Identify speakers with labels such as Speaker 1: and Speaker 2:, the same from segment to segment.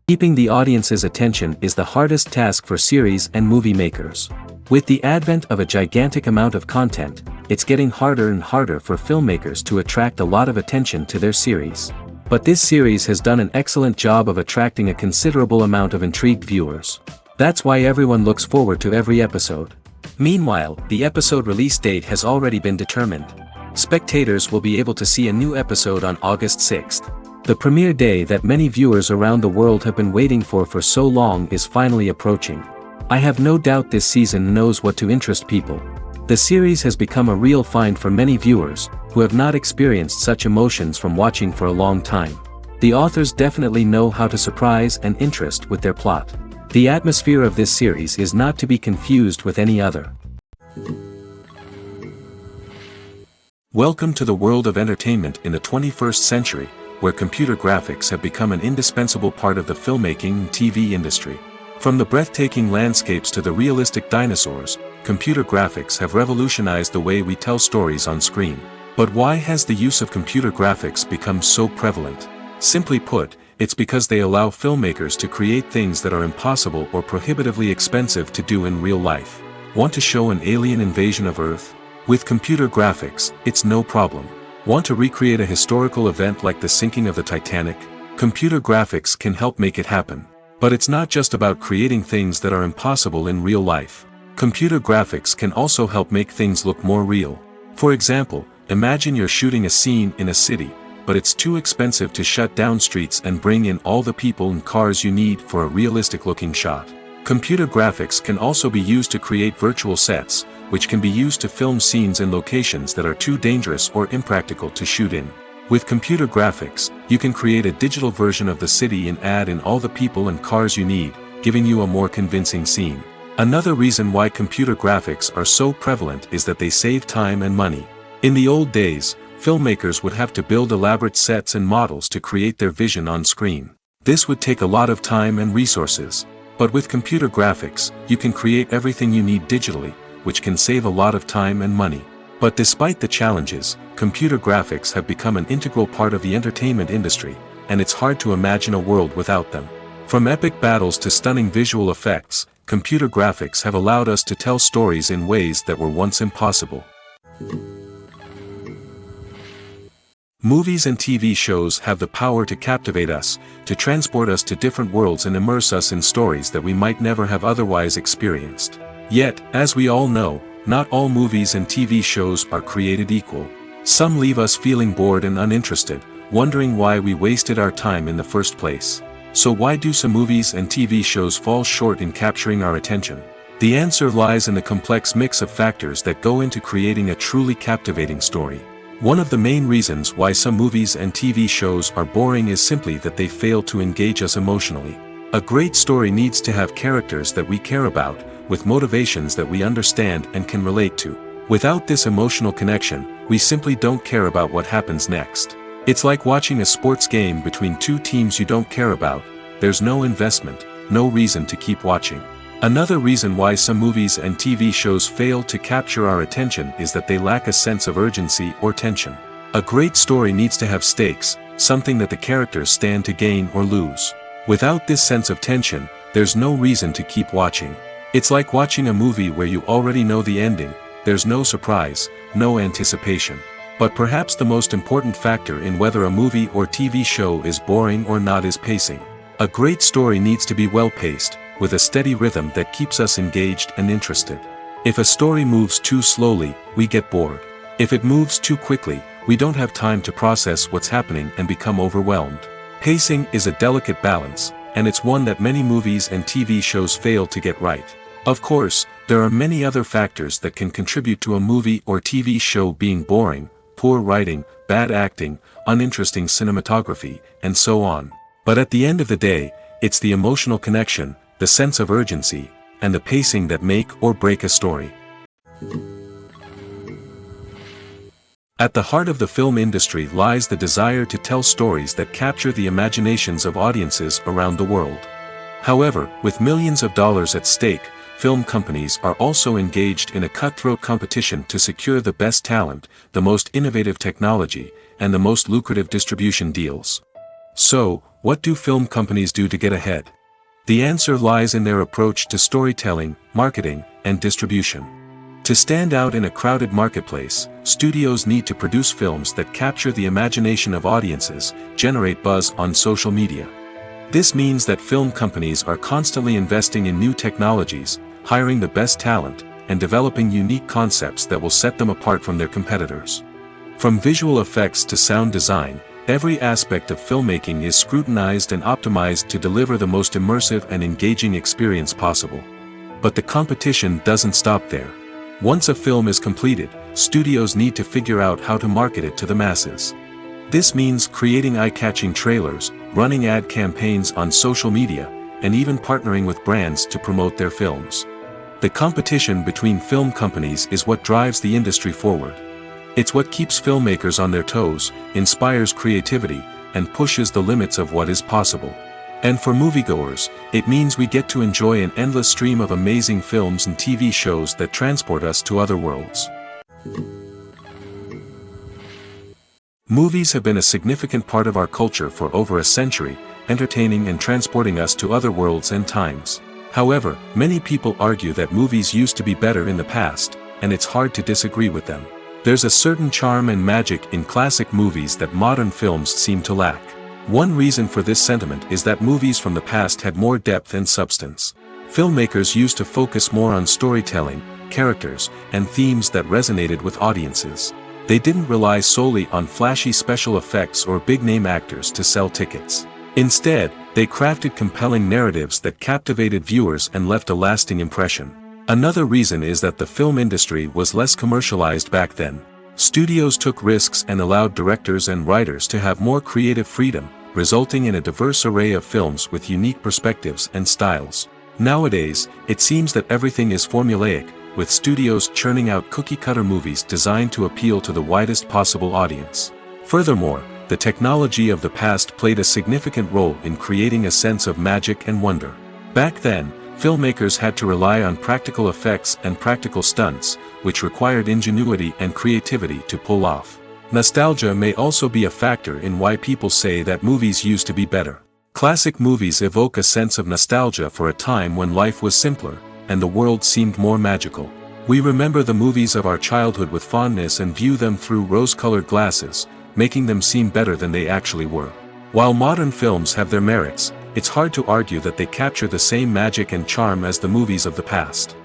Speaker 1: Keeping the audience's attention is the hardest task for series and movie makers. With the advent of a gigantic amount of content, it's getting harder and harder for filmmakers to attract a lot of attention to their series. But this series has done an excellent job of attracting a considerable amount of intrigued viewers. That's why everyone looks forward to every episode. Meanwhile, the episode release date has already been determined. Spectators will be able to see a new episode on August 6th. The premiere day that many viewers around the world have been waiting for so long is finally approaching. I have no doubt this season knows what to interest people. The series has become a real find for many viewers, who have not experienced such emotions from watching for a long time. The authors definitely know how to surprise and interest with their plot. The atmosphere of this series is not to be confused with any other. Welcome to the world of entertainment in the 21st century, where computer graphics have become an indispensable part of the filmmaking and TV industry. From the breathtaking landscapes to the realistic dinosaurs, computer graphics have revolutionized the way we tell stories on screen. But why has the use of computer graphics become so prevalent? Simply put, it's because they allow filmmakers to create things that are impossible or prohibitively expensive to do in real life. Want to show an alien invasion of Earth? With computer graphics, it's no problem. Want to recreate a historical event like the sinking of the Titanic? Computer graphics can help make it happen. But it's not just about creating things that are impossible in real life. Computer graphics can also help make things look more real. For example, imagine you're shooting a scene in a city, but it's too expensive to shut down streets and bring in all the people and cars you need for a realistic-looking shot. Computer graphics can also be used to create virtual sets, which can be used to film scenes in locations that are too dangerous or impractical to shoot in. With computer graphics, you can create a digital version of the city and add in all the people and cars you need, giving you a more convincing scene. Another reason why computer graphics are so prevalent is that they save time and money. In the old days, filmmakers would have to build elaborate sets and models to create their vision on screen. This would take a lot of time and resources. But with computer graphics, you can create everything you need digitally, which can save a lot of time and money. But despite the challenges, computer graphics have become an integral part of the entertainment industry, and it's hard to imagine a world without them. From epic battles to stunning visual effects, computer graphics have allowed us to tell stories in ways that were once impossible. Movies and TV shows have the power to captivate us, to transport us to different worlds and immerse us in stories that we might never have otherwise experienced. Yet, as we all know, not all movies and TV shows are created equal. Some leave us feeling bored and uninterested, wondering why we wasted our time in the first place. So why do some movies and TV shows fall short in capturing our attention? The answer lies in the complex mix of factors that go into creating a truly captivating story. One of the main reasons why some movies and TV shows are boring is simply that they fail to engage us emotionally. A great story needs to have characters that we care about, with motivations that we understand and can relate to. Without this emotional connection, we simply don't care about what happens next. It's like watching a sports game between two teams you don't care about. There's no investment, no reason to keep watching. Another reason why some movies and TV shows fail to capture our attention is that they lack a sense of urgency or tension. A great story needs to have stakes, something that the characters stand to gain or lose. Without this sense of tension, there's no reason to keep watching. It's like watching a movie where you already know the ending. There's no surprise, no anticipation. But perhaps the most important factor in whether a movie or TV show is boring or not is pacing. A great story needs to be well-paced, with a steady rhythm that keeps us engaged and interested. If a story moves too slowly, we get bored. If it moves too quickly, we don't have time to process what's happening and become overwhelmed. Pacing is a delicate balance, and it's one that many movies and TV shows fail to get right. Of course, there are many other factors that can contribute to a movie or TV show being boring: poor writing, bad acting, uninteresting cinematography, and so on. But at the end of the day, it's the emotional connection, the sense of urgency, and the pacing that make or break a story. At the heart of the film industry lies the desire to tell stories that capture the imaginations of audiences around the world. However, with millions of dollars at stake, film companies are also engaged in a cutthroat competition to secure the best talent, the most innovative technology, and the most lucrative distribution deals. So, what do film companies do to get ahead? The answer lies in their approach to storytelling, marketing, and distribution. To stand out in a crowded marketplace, studios need to produce films that capture the imagination of audiences, generate buzz on social media. This means that film companies are constantly investing in new technologies, hiring the best talent, and developing unique concepts that will set them apart from their competitors. From visual effects to sound design, every aspect of filmmaking is scrutinized and optimized to deliver the most immersive and engaging experience possible. But the competition doesn't stop there. Once a film is completed, studios need to figure out how to market it to the masses. This means creating eye-catching trailers, running ad campaigns on social media, and even partnering with brands to promote their films. The competition between film companies is what drives the industry forward. It's what keeps filmmakers on their toes, inspires creativity, and pushes the limits of what is possible. And for moviegoers, it means we get to enjoy an endless stream of amazing films and TV shows that transport us to other worlds. Movies have been a significant part of our culture for over a century, entertaining and transporting us to other worlds and times. However, many people argue that movies used to be better in the past, and it's hard to disagree with them. There's a certain charm and magic in classic movies that modern films seem to lack. One reason for this sentiment is that movies from the past had more depth and substance. Filmmakers used to focus more on storytelling, characters, and themes that resonated with audiences. They didn't rely solely on flashy special effects or big-name actors to sell tickets. Instead, they crafted compelling narratives that captivated viewers and left a lasting impression. Another reason is that the film industry was less commercialized back then. Studios took risks and allowed directors and writers to have more creative freedom, resulting in a diverse array of films with unique perspectives and styles. Nowadays, it seems that everything is formulaic, with studios churning out cookie-cutter movies designed to appeal to the widest possible audience. Furthermore, the technology of the past played a significant role in creating a sense of magic and wonder. Back then, filmmakers had to rely on practical effects and practical stunts, which required ingenuity and creativity to pull off. Nostalgia may also be a factor in why people say that movies used to be better. Classic movies evoke a sense of nostalgia for a time when life was simpler, and the world seemed more magical. We remember the movies of our childhood with fondness and view them through rose-colored glasses, making them seem better than they actually were. While modern films have their merits, it's hard to argue that they capture the same magic and charm as the movies of the past.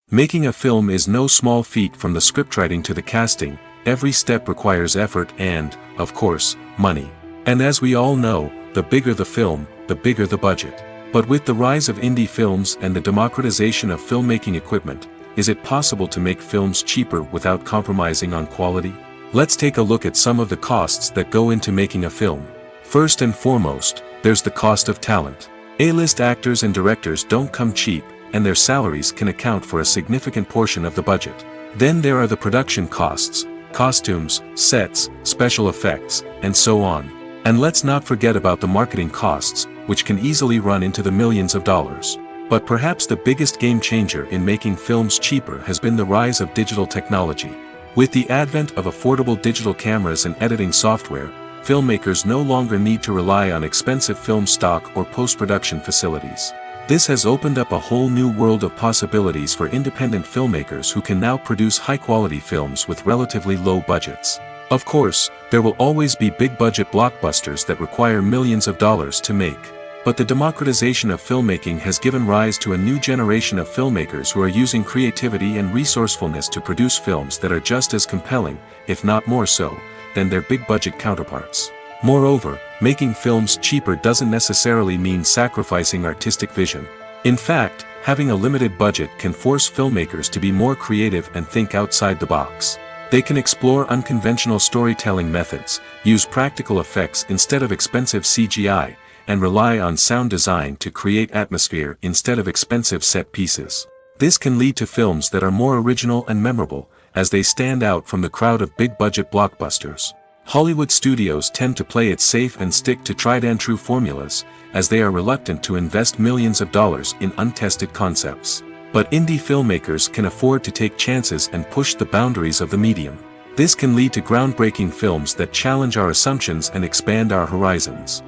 Speaker 1: Making a film is no small feat. From the scriptwriting to the casting, every step requires effort and, of course, money. And as we all know, the bigger the film, the bigger the budget. But with the rise of indie films and the democratization of filmmaking equipment, is it possible to make films cheaper without compromising on quality? Let's take a look at some of the costs that go into making a film. First and foremost, there's the cost of talent. A-list actors and directors don't come cheap, and their salaries can account for a significant portion of the budget. Then there are the production costs, costumes, sets, special effects, and so on. And let's not forget about the marketing costs, which can easily run into the millions of dollars. But perhaps the biggest game changer in making films cheaper has been the rise of digital technology. With the advent of affordable digital cameras and editing software, filmmakers no longer need to rely on expensive film stock or post-production facilities. This has opened up a whole new world of possibilities for independent filmmakers who can now produce high-quality films with relatively low budgets. Of course, there will always be big-budget blockbusters that require millions of dollars to make. But the democratization of filmmaking has given rise to a new generation of filmmakers who are using creativity and resourcefulness to produce films that are just as compelling, if not more so, than their big-budget counterparts. Moreover, making films cheaper doesn't necessarily mean sacrificing artistic vision. In fact, having a limited budget can force filmmakers to be more creative and think outside the box. They can explore unconventional storytelling methods, use practical effects instead of expensive CGI, and rely on sound design to create atmosphere instead of expensive set pieces. This can lead to films that are more original and memorable, as they stand out from the crowd of big-budget blockbusters. Hollywood studios tend to play it safe and stick to tried-and-true formulas, as they are reluctant to invest millions of dollars in untested concepts. But indie filmmakers can afford to take chances and push the boundaries of the medium. This can lead to groundbreaking films that challenge our assumptions and expand our horizons.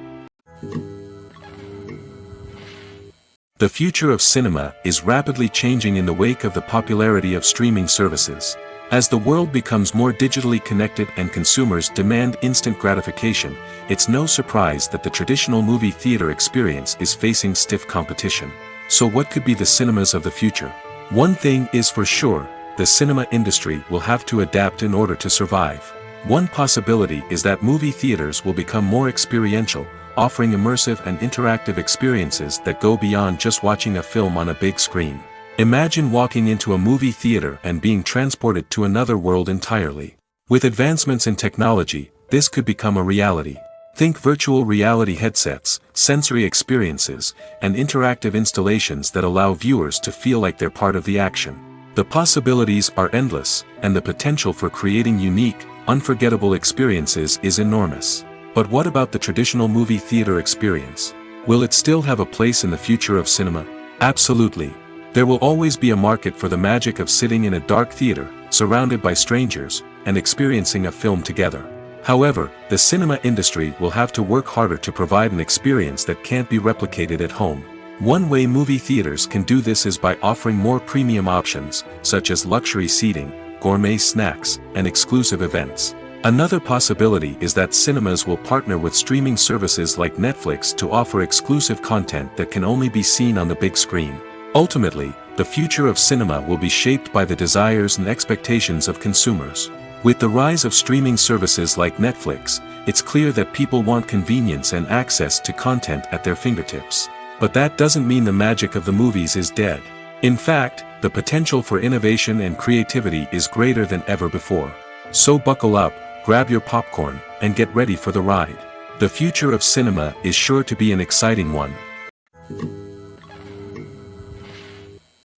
Speaker 1: The future of cinema is rapidly changing in the wake of the popularity of streaming services. As the world becomes more digitally connected and consumers demand instant gratification, it's no surprise that the traditional movie theater experience is facing stiff competition. So what could be the cinemas of the future? One thing is for sure, the cinema industry will have to adapt in order to survive. One possibility is that movie theaters will become more experiential, offering immersive and interactive experiences that go beyond just watching a film on a big screen. Imagine walking into a movie theater and being transported to another world entirely. With advancements in technology, this could become a reality. Think virtual reality headsets, sensory experiences, and interactive installations that allow viewers to feel like they're part of the action. The possibilities are endless, and the potential for creating unique, unforgettable experiences is enormous. But what about the traditional movie theater experience? Will it still have a place in the future of cinema? Absolutely. There will always be a market for the magic of sitting in a dark theater, surrounded by strangers, and experiencing a film together. However, the cinema industry will have to work harder to provide an experience that can't be replicated at home. One way movie theaters can do this is by offering more premium options, such as luxury seating, gourmet snacks, and exclusive events. Another possibility is that cinemas will partner with streaming services like Netflix to offer exclusive content that can only be seen on the big screen. Ultimately, the future of cinema will be shaped by the desires and expectations of consumers. With the rise of streaming services like Netflix, it's clear that people want convenience and access to content at their fingertips. But that doesn't mean the magic of the movies is dead. In fact, the potential for innovation and creativity is greater than ever before. So buckle up, grab your popcorn, and get ready for the ride. The future of cinema is sure to be an exciting one.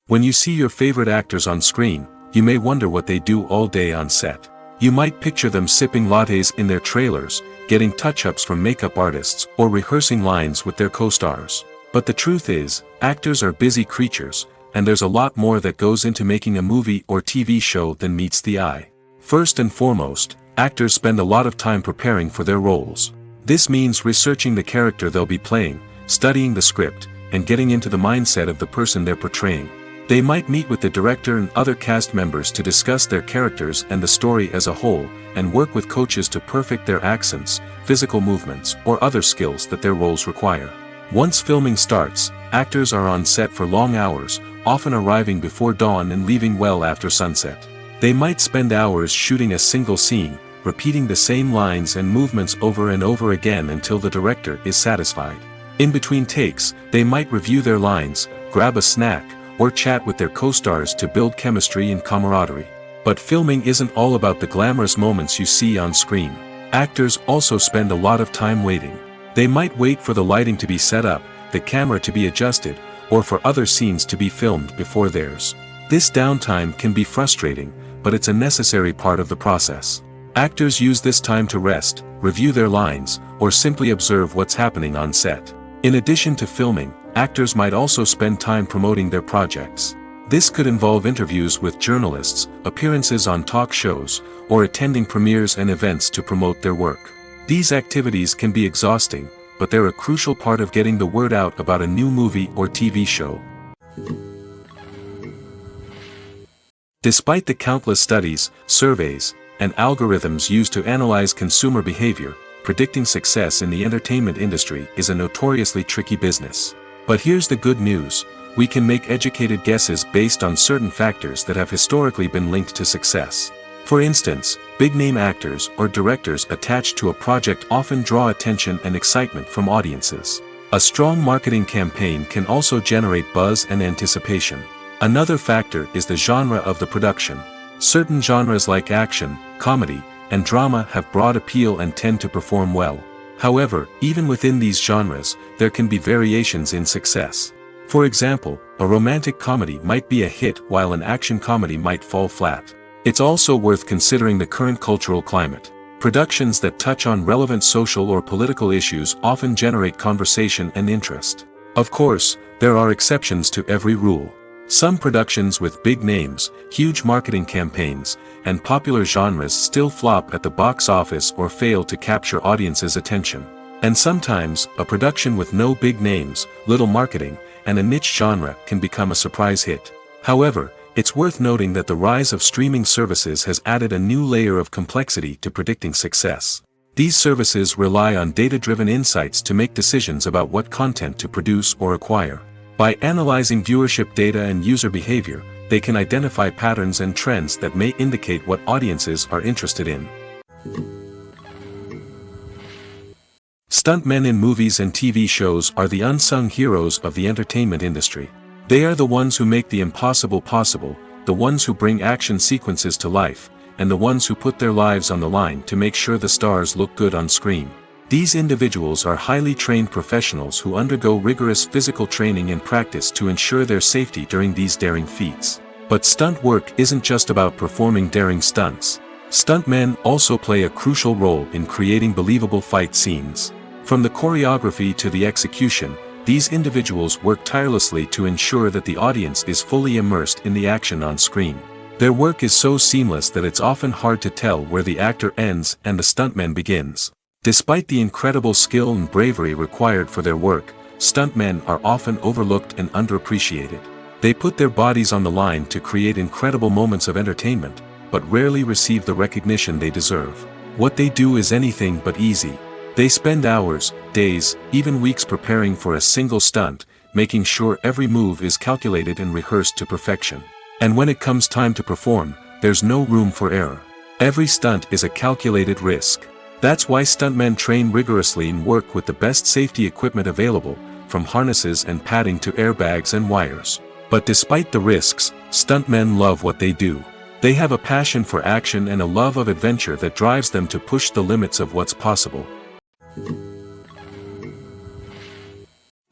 Speaker 1: When you see your favorite actors on screen, you may wonder what they do all day on set. You might picture them sipping lattes in their trailers, getting touch-ups from makeup artists, or rehearsing lines with their co-stars. But the truth is, actors are busy creatures, and there's a lot more that goes into making a movie or TV show than meets the eye. First and foremost, actors spend a lot of time preparing for their roles. This means researching the character they'll be playing, studying the script, and getting into the mindset of the person they're portraying. They might meet with the director and other cast members to discuss their characters and the story as a whole, and work with coaches to perfect their accents, physical movements, or other skills that their roles require. Once filming starts, actors are on set for long hours, often arriving before dawn and leaving well after sunset. They might spend hours shooting a single scene, repeating the same lines and movements over and over again until the director is satisfied. In between takes, they might review their lines, grab a snack, or chat with their co-stars to build chemistry and camaraderie. But filming isn't all about the glamorous moments you see on screen. Actors also spend a lot of time waiting. They might wait for the lighting to be set up, the camera to be adjusted, or for other scenes to be filmed before theirs. This downtime can be frustrating, but it's a necessary part of the process. Actors use this time to rest, review their lines, or simply observe what's happening on set. In addition to filming, actors might also spend time promoting their projects. This could involve interviews with journalists, appearances on talk shows, or attending premieres and events to promote their work. These activities can be exhausting, but they're a crucial part of getting the word out about a new movie or TV show. Despite the countless studies, surveys, and algorithms used to analyze consumer behavior, predicting success in the entertainment industry is a notoriously tricky business. But here's the good news: we can make educated guesses based on certain factors that have historically been linked to success. For instance, big-name actors or directors attached to a project often draw attention and excitement from audiences. A strong marketing campaign can also generate buzz and anticipation. Another factor is the genre of the production. Certain genres like action, comedy, and drama have broad appeal and tend to perform well. However, even within these genres, there can be variations in success. For example, a romantic comedy might be a hit while an action comedy might fall flat. It's also worth considering the current cultural climate. Productions that touch on relevant social or political issues often generate conversation and interest. Of course, there are exceptions to every rule. Some productions with big names, huge marketing campaigns, and popular genres still flop at the box office or fail to capture audiences' attention. And sometimes, a production with no big names, little marketing, and a niche genre can become a surprise hit. However, it's worth noting that the rise of streaming services has added a new layer of complexity to predicting success. These services rely on data-driven insights to make decisions about what content to produce or acquire. By analyzing viewership data and user behavior, they can identify patterns and trends that may indicate what audiences are interested in. Stuntmen in movies and TV shows are the unsung heroes of the entertainment industry. They are the ones who make the impossible possible, the ones who bring action sequences to life, and the ones who put their lives on the line to make sure the stars look good on screen. These individuals are highly trained professionals who undergo rigorous physical training and practice to ensure their safety during these daring feats. But stunt work isn't just about performing daring stunts. Stuntmen also play a crucial role in creating believable fight scenes. From the choreography to the execution, these individuals work tirelessly to ensure that the audience is fully immersed in the action on screen. Their work is so seamless that it's often hard to tell where the actor ends and the stuntman begins. Despite the incredible skill and bravery required for their work, stuntmen are often overlooked and underappreciated. They put their bodies on the line to create incredible moments of entertainment, but rarely receive the recognition they deserve. What they do is anything but easy. They spend hours, days, even weeks preparing for a single stunt, making sure every move is calculated and rehearsed to perfection. And when it comes time to perform, there's no room for error. Every stunt is a calculated risk. That's why stuntmen train rigorously and work with the best safety equipment available, from harnesses and padding to airbags and wires. But despite the risks, stuntmen love what they do. They have a passion for action and a love of adventure that drives them to push the limits of what's possible.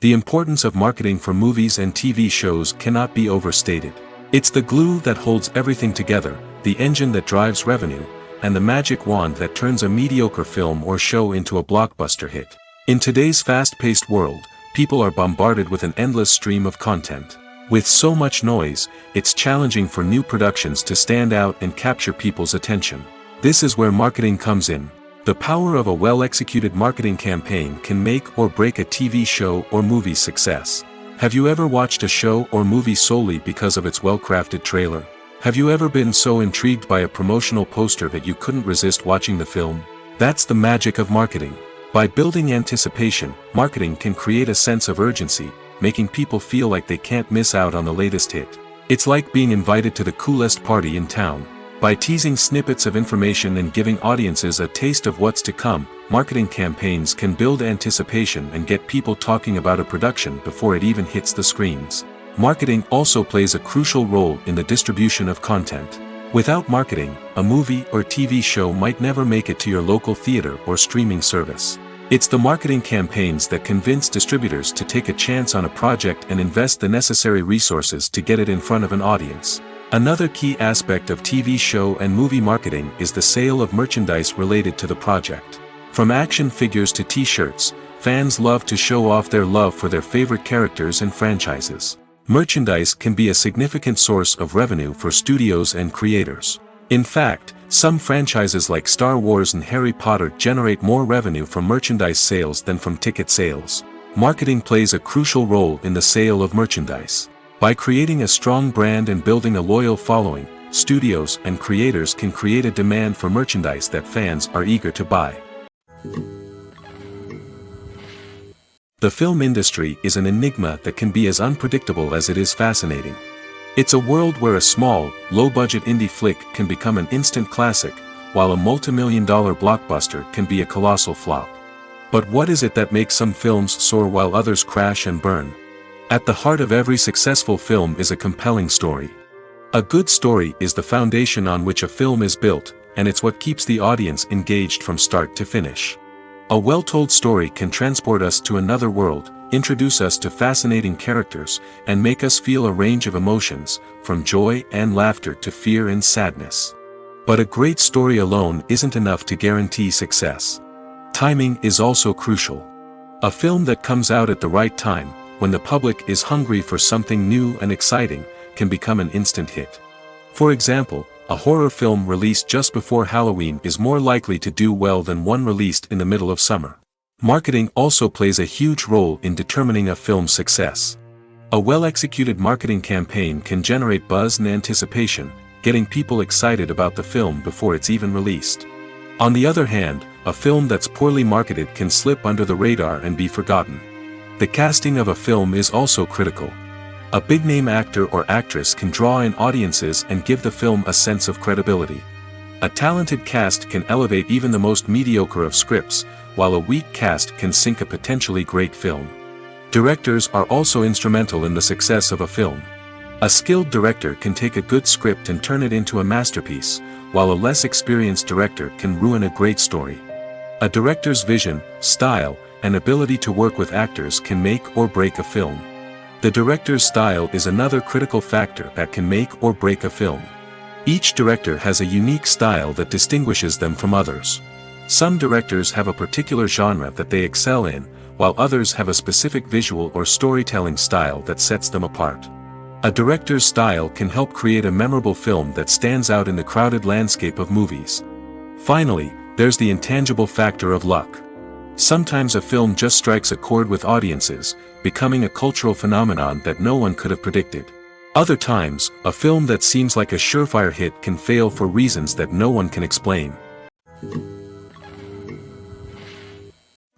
Speaker 1: The importance of marketing for movies and TV shows cannot be overstated. It's the glue that holds everything together, the engine that drives revenue, and the magic wand that turns a mediocre film or show into a blockbuster hit. In today's fast-paced world, people are bombarded with an endless stream of content. With so much noise, it's challenging for new productions to stand out and capture people's attention. This is where marketing comes in. The power of a well-executed marketing campaign can make or break a TV show or movie's success. Have you ever watched a show or movie solely because of its well-crafted trailer? Have you ever been so intrigued by a promotional poster that you couldn't resist watching the film? That's the magic of marketing. By building anticipation, marketing can create a sense of urgency, making people feel like they can't miss out on the latest hit. It's like being invited to the coolest party in town. By teasing snippets of information and giving audiences a taste of what's to come, marketing campaigns can build anticipation and get people talking about a production before it even hits the screens. Marketing also plays a crucial role in the distribution of content. Without marketing, a movie or TV show might never make it to your local theater or streaming service. It's the marketing campaigns that convince distributors to take a chance on a project and invest the necessary resources to get it in front of an audience. Another key aspect of TV show and movie marketing is the sale of merchandise related to the project. From action figures to t-shirts, fans love to show off their love for their favorite characters and franchises. Merchandise can be a significant source of revenue for studios and creators. In fact, some franchises like Star Wars and Harry Potter generate more revenue from merchandise sales than from ticket sales. Marketing plays a crucial role in the sale of merchandise. By creating a strong brand and building a loyal following, studios and creators can create a demand for merchandise that fans are eager to buy. The film industry is an enigma that can be as unpredictable as it is fascinating. It's a world where a small, low-budget indie flick can become an instant classic, while a multi-million-dollar blockbuster can be a colossal flop. But what is it that makes some films soar while others crash and burn? At the heart of every successful film is a compelling story. A good story is the foundation on which a film is built, and it's what keeps the audience engaged from start to finish. A well-told story can transport us to another world, introduce us to fascinating characters, and make us feel a range of emotions, from joy and laughter to fear and sadness. But a great story alone isn't enough to guarantee success. Timing is also crucial. A film that comes out at the right time, when the public is hungry for something new and exciting, can become an instant hit. For example, a horror film released just before Halloween is more likely to do well than one released in the middle of summer. Marketing also plays a huge role in determining a film's success. A well-executed marketing campaign can generate buzz and anticipation, getting people excited about the film before it's even released. On the other hand, a film that's poorly marketed can slip under the radar and be forgotten. The casting of a film is also critical. A big-name actor or actress can draw in audiences and give the film a sense of credibility. A talented cast can elevate even the most mediocre of scripts, while a weak cast can sink a potentially great film. Directors are also instrumental in the success of a film. A skilled director can take a good script and turn it into a masterpiece, while a less experienced director can ruin a great story. A director's vision, style, and ability to work with actors can make or break a film. The director's style is another critical factor that can make or break a film. Each director has a unique style that distinguishes them from others. Some directors have a particular genre that they excel in, while others have a specific visual or storytelling style that sets them apart. A director's style can help create a memorable film that stands out in the crowded landscape of movies. Finally, there's the intangible factor of luck. Sometimes a film just strikes a chord with audiences, becoming a cultural phenomenon that no one could have predicted. Other times, a film that seems like a surefire hit can fail for reasons that no one can explain.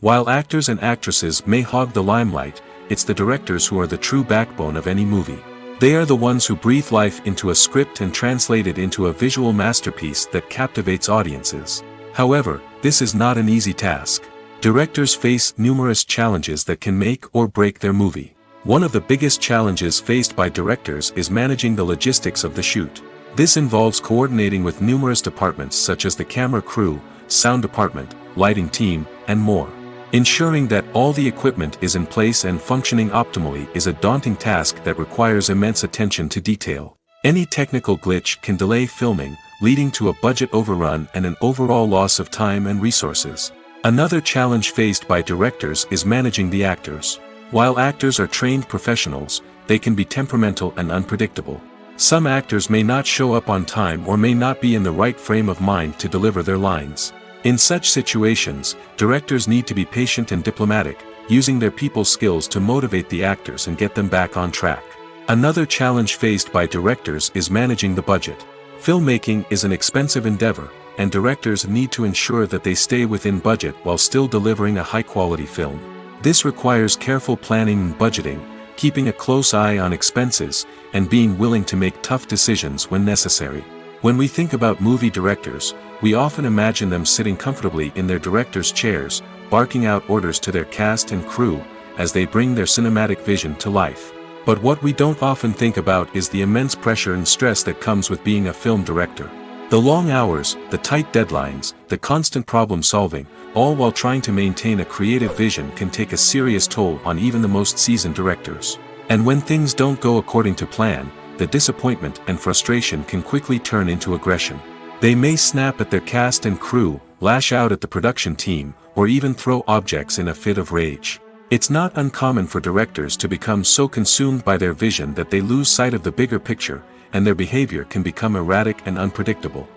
Speaker 1: While actors and actresses may hog the limelight, it's the directors who are the true backbone of any movie. They are the ones who breathe life into a script and translate it into a visual masterpiece that captivates audiences. However, this is not an easy task. Directors face numerous challenges that can make or break their movie. One of the biggest challenges faced by directors is managing the logistics of the shoot. This involves coordinating with numerous departments such as the camera crew, sound department, lighting team, and more. Ensuring that all the equipment is in place and functioning optimally is a daunting task that requires immense attention to detail. Any technical glitch can delay filming, leading to a budget overrun and an overall loss of time and resources. Another challenge faced by directors is managing the actors. While actors are trained professionals, they can be temperamental and unpredictable. Some actors may not show up on time or may not be in the right frame of mind to deliver their lines. In such situations, directors need to be patient and diplomatic, using their people skills to motivate the actors and get them back on track. Another challenge faced by directors is managing the budget. Filmmaking is an expensive endeavor, and directors need to ensure that they stay within budget while still delivering a high-quality film. This requires careful planning and budgeting, keeping a close eye on expenses, and being willing to make tough decisions when necessary. When we think about movie directors, we often imagine them sitting comfortably in their director's chairs, barking out orders to their cast and crew, as they bring their cinematic vision to life. But what we don't often think about is the immense pressure and stress that comes with being a film director. The long hours, the tight deadlines, the constant problem-solving, all while trying to maintain a creative vision can take a serious toll on even the most seasoned directors. And when things don't go according to plan, the disappointment and frustration can quickly turn into aggression. They may snap at their cast and crew, lash out at the production team, or even throw objects in a fit of rage. It's not uncommon for directors to become so consumed by their vision that they lose sight of the bigger picture, and their behavior can become erratic and unpredictable.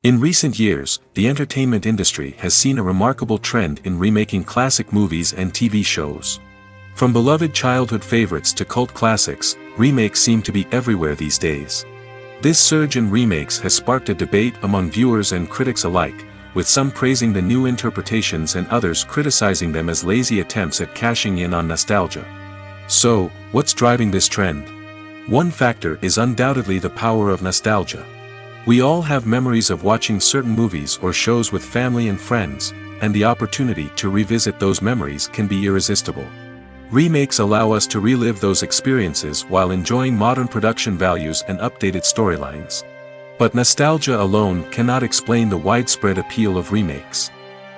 Speaker 1: In recent years, the entertainment industry has seen a remarkable trend in remaking classic movies and TV shows. From beloved childhood favorites to cult classics, remakes seem to be everywhere these days. This surge in remakes has sparked a debate among viewers and critics alike, with some praising the new interpretations and others criticizing them as lazy attempts at cashing in on nostalgia. So, what's driving this trend? One factor is undoubtedly the power of nostalgia. We all have memories of watching certain movies or shows with family and friends, and the opportunity to revisit those memories can be irresistible. Remakes allow us to relive those experiences while enjoying modern production values and updated storylines. But nostalgia alone cannot explain the widespread appeal of remakes.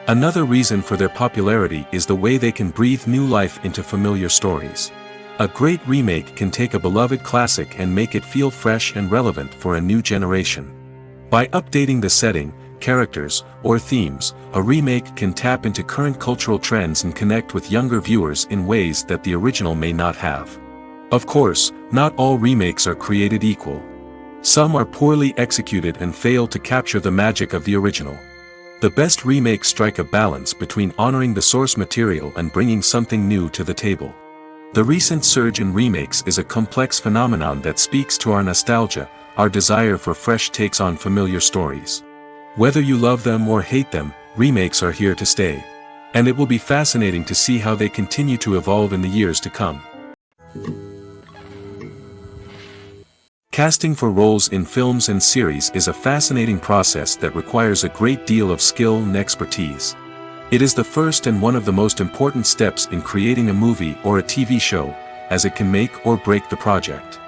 Speaker 1: Another reason for their popularity is the way they can breathe new life into familiar stories. A great remake can take a beloved classic and make it feel fresh and relevant for a new generation. By updating the setting, characters, or themes, a remake can tap into current cultural trends and connect with younger viewers in ways that the original may not have. Of course, not all remakes are created equal. Some are poorly executed and fail to capture the magic of the original. The best remakes strike a balance between honoring the source material and bringing something new to the table. The recent surge in remakes is a complex phenomenon that speaks to our nostalgia, our desire for fresh takes on familiar stories. Whether you love them or hate them, remakes are here to stay. And it will be fascinating to see how they continue to evolve in the years to come. Casting for roles in films and series is a fascinating process that requires a great deal of skill and expertise. It is the first and one of the most important steps in creating a movie or a TV show, as it can make or break the project.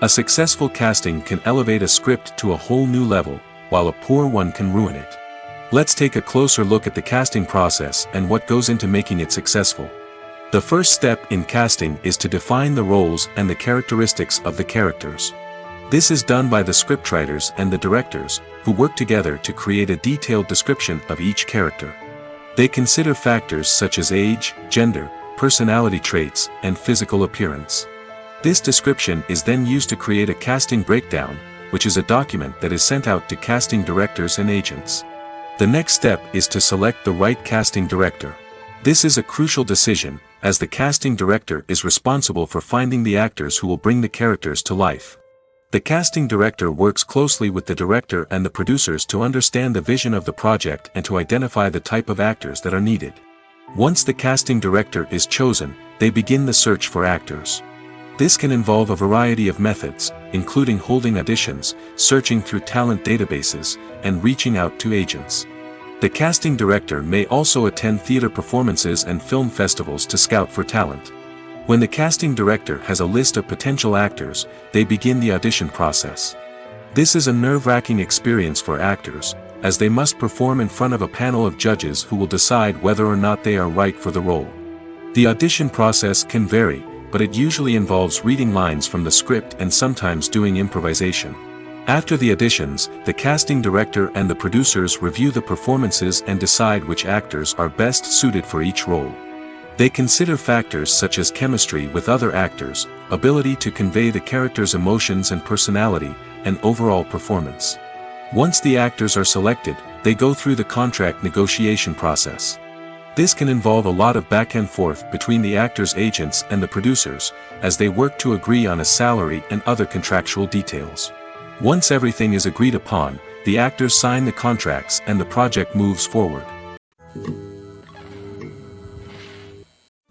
Speaker 1: A successful casting can elevate a script to a whole new level, while a poor one can ruin it. Let's take a closer look at the casting process and what goes into making it successful. The first step in casting is to define the roles and the characteristics of the characters. This is done by the scriptwriters and the directors, who work together to create a detailed description of each character. They consider factors such as age, gender, personality traits, and physical appearance. This description is then used to create a casting breakdown, which is a document that is sent out to casting directors and agents. The next step is to select the right casting director. This is a crucial decision, as the casting director is responsible for finding the actors who will bring the characters to life. The casting director works closely with the director and the producers to understand the vision of the project and to identify the type of actors that are needed. Once the casting director is chosen, they begin the search for actors. This can involve a variety of methods, including holding auditions, searching through talent databases, and reaching out to agents. The casting director may also attend theater performances and film festivals to scout for talent. When the casting director has a list of potential actors, they begin the audition process. This is a nerve-wracking experience for actors, as they must perform in front of a panel of judges who will decide whether or not they are right for the role. The audition process can vary, but it usually involves reading lines from the script and sometimes doing improvisation. After the auditions, the casting director and the producers review the performances and decide which actors are best suited for each role. They consider factors such as chemistry with other actors, ability to convey the character's emotions and personality, and overall performance. Once the actors are selected, they go through the contract negotiation process. This can involve a lot of back and forth between the actors' agents and the producers, as they work to agree on a salary and other contractual details. Once everything is agreed upon, the actors sign the contracts and the project moves forward.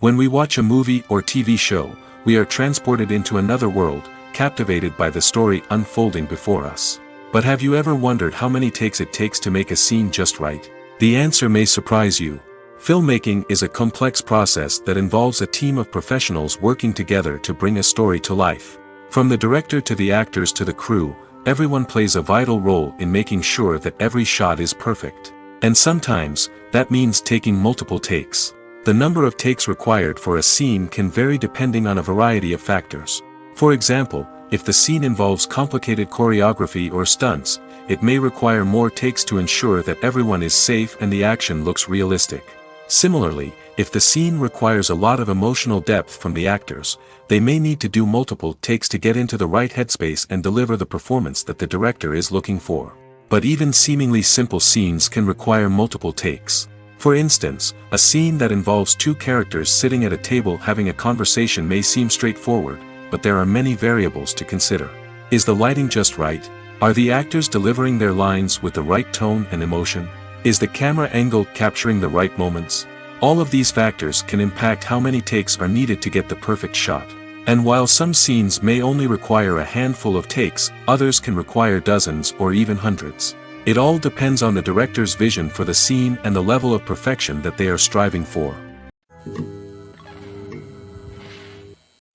Speaker 1: When we watch a movie or TV show, we are transported into another world, captivated by the story unfolding before us. But have you ever wondered how many takes it takes to make a scene just right? The answer may surprise you. Filmmaking is a complex process that involves a team of professionals working together to bring a story to life. From the director to the actors to the crew, everyone plays a vital role in making sure that every shot is perfect. And sometimes, that means taking multiple takes. The number of takes required for a scene can vary depending on a variety of factors. For example, if the scene involves complicated choreography or stunts, it may require more takes to ensure that everyone is safe and the action looks realistic. Similarly, if the scene requires a lot of emotional depth from the actors, they may need to do multiple takes to get into the right headspace and deliver the performance that the director is looking for. But even seemingly simple scenes can require multiple takes. For instance, a scene that involves two characters sitting at a table having a conversation may seem straightforward, but there are many variables to consider. Is the lighting just right? Are the actors delivering their lines with the right tone and emotion? Is the camera angle capturing the right moments? All of these factors can impact how many takes are needed to get the perfect shot. And while some scenes may only require a handful of takes, others can require dozens or even hundreds. It all depends on the director's vision for the scene and the level of perfection that they are striving for.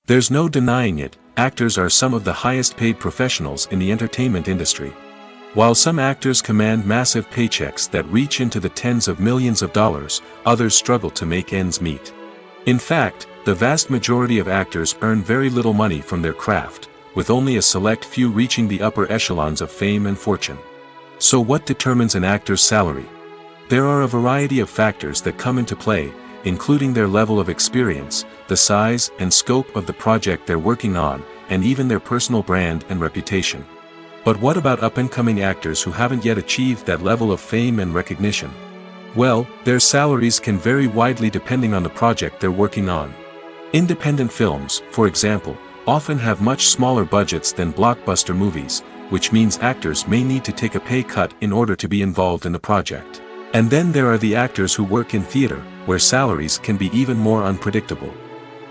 Speaker 1: There's no denying it, actors are some of the highest paid professionals in the entertainment industry. While some actors command massive paychecks that reach into the tens of millions of dollars, others struggle to make ends meet. In fact, the vast majority of actors earn very little money from their craft, with only a select few reaching the upper echelons of fame and fortune. So what determines an actor's salary? There are a variety of factors that come into play, including their level of experience, the size and scope of the project they're working on, and even their personal brand and reputation. But what about up-and-coming actors who haven't yet achieved that level of fame and recognition? Well, their salaries can vary widely depending on the project they're working on. Independent films, for example, often have much smaller budgets than blockbuster movies, which means actors may need to take a pay cut in order to be involved in the project. And then there are the actors who work in theater, where salaries can be even more unpredictable.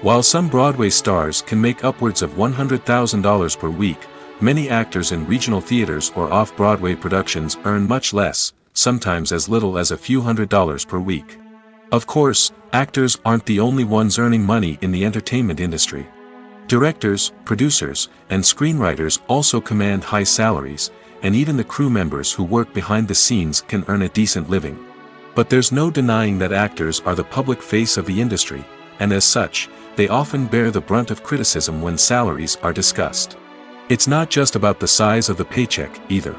Speaker 1: While some Broadway stars can make upwards of $100,000 per week, many actors in regional theaters or off-Broadway productions earn much less, sometimes as little as a few $100s per week. Of course, actors aren't the only ones earning money in the entertainment industry. Directors, producers, and screenwriters also command high salaries, and even the crew members who work behind the scenes can earn a decent living. But there's no denying that actors are the public face of the industry, and as such, they often bear the brunt of criticism when salaries are discussed. It's not just about the size of the paycheck, either.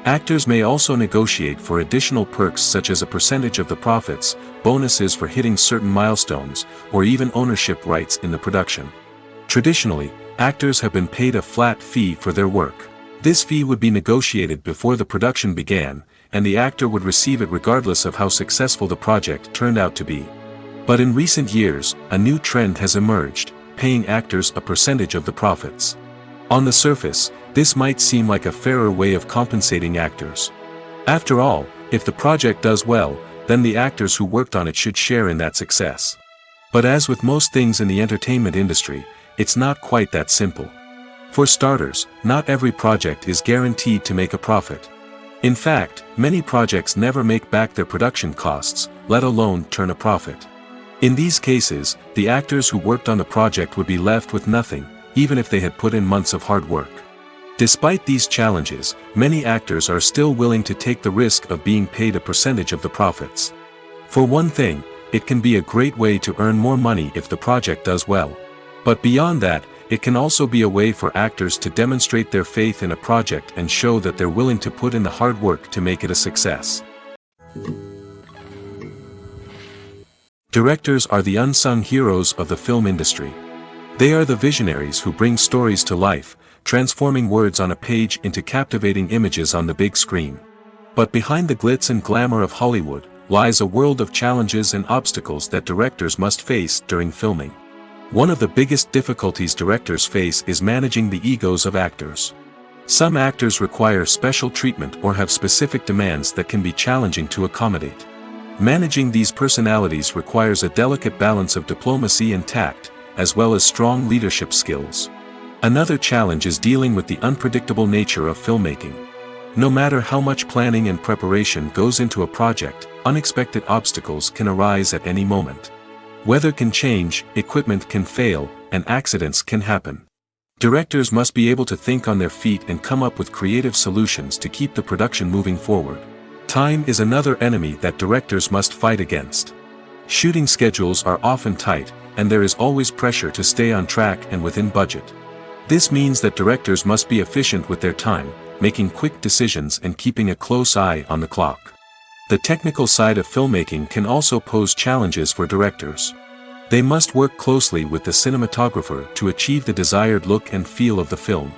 Speaker 1: Actors may also negotiate for additional perks such as a percentage of the profits, bonuses for hitting certain milestones, or even ownership rights in the production. Traditionally, actors have been paid a flat fee for their work. This fee would be negotiated before the production began, and the actor would receive it regardless of how successful the project turned out to be. But in recent years, a new trend has emerged, paying actors a percentage of the profits. On the surface, this might seem like a fairer way of compensating actors. After all, if the project does well, then the actors who worked on it should share in that success. But as with most things in the entertainment industry, it's not quite that simple. For starters, not every project is guaranteed to make a profit. In fact, many projects never make back their production costs, let alone turn a profit. In these cases, the actors who worked on the project would be left with nothing, even if they had put in months of hard work. Despite these challenges, many actors are still willing to take the risk of being paid a percentage of the profits. For one thing, it can be a great way to earn more money if the project does well. But beyond that, it can also be a way for actors to demonstrate their faith in a project and show that they're willing to put in the hard work to make it a success. Directors are the unsung heroes of the film industry. They are the visionaries who bring stories to life, transforming words on a page into captivating images on the big screen. But behind the glitz and glamour of Hollywood, lies a world of challenges and obstacles that directors must face during filming. One of the biggest difficulties directors face is managing the egos of actors. Some actors require special treatment or have specific demands that can be challenging to accommodate. Managing these personalities requires a delicate balance of diplomacy and tact, as well as strong leadership skills. Another challenge is dealing with the unpredictable nature of filmmaking. No matter how much planning and preparation goes into a project, unexpected obstacles can arise at any moment. Weather can change, equipment can fail, and accidents can happen. Directors must be able to think on their feet and come up with creative solutions to keep the production moving forward. Time is another enemy that directors must fight against. Shooting schedules are often tight, and there is always pressure to stay on track and within budget. This means that directors must be efficient with their time, making quick decisions and keeping a close eye on the clock. The technical side of filmmaking can also pose challenges for directors. They must work closely with the cinematographer to achieve the desired look and feel of the film.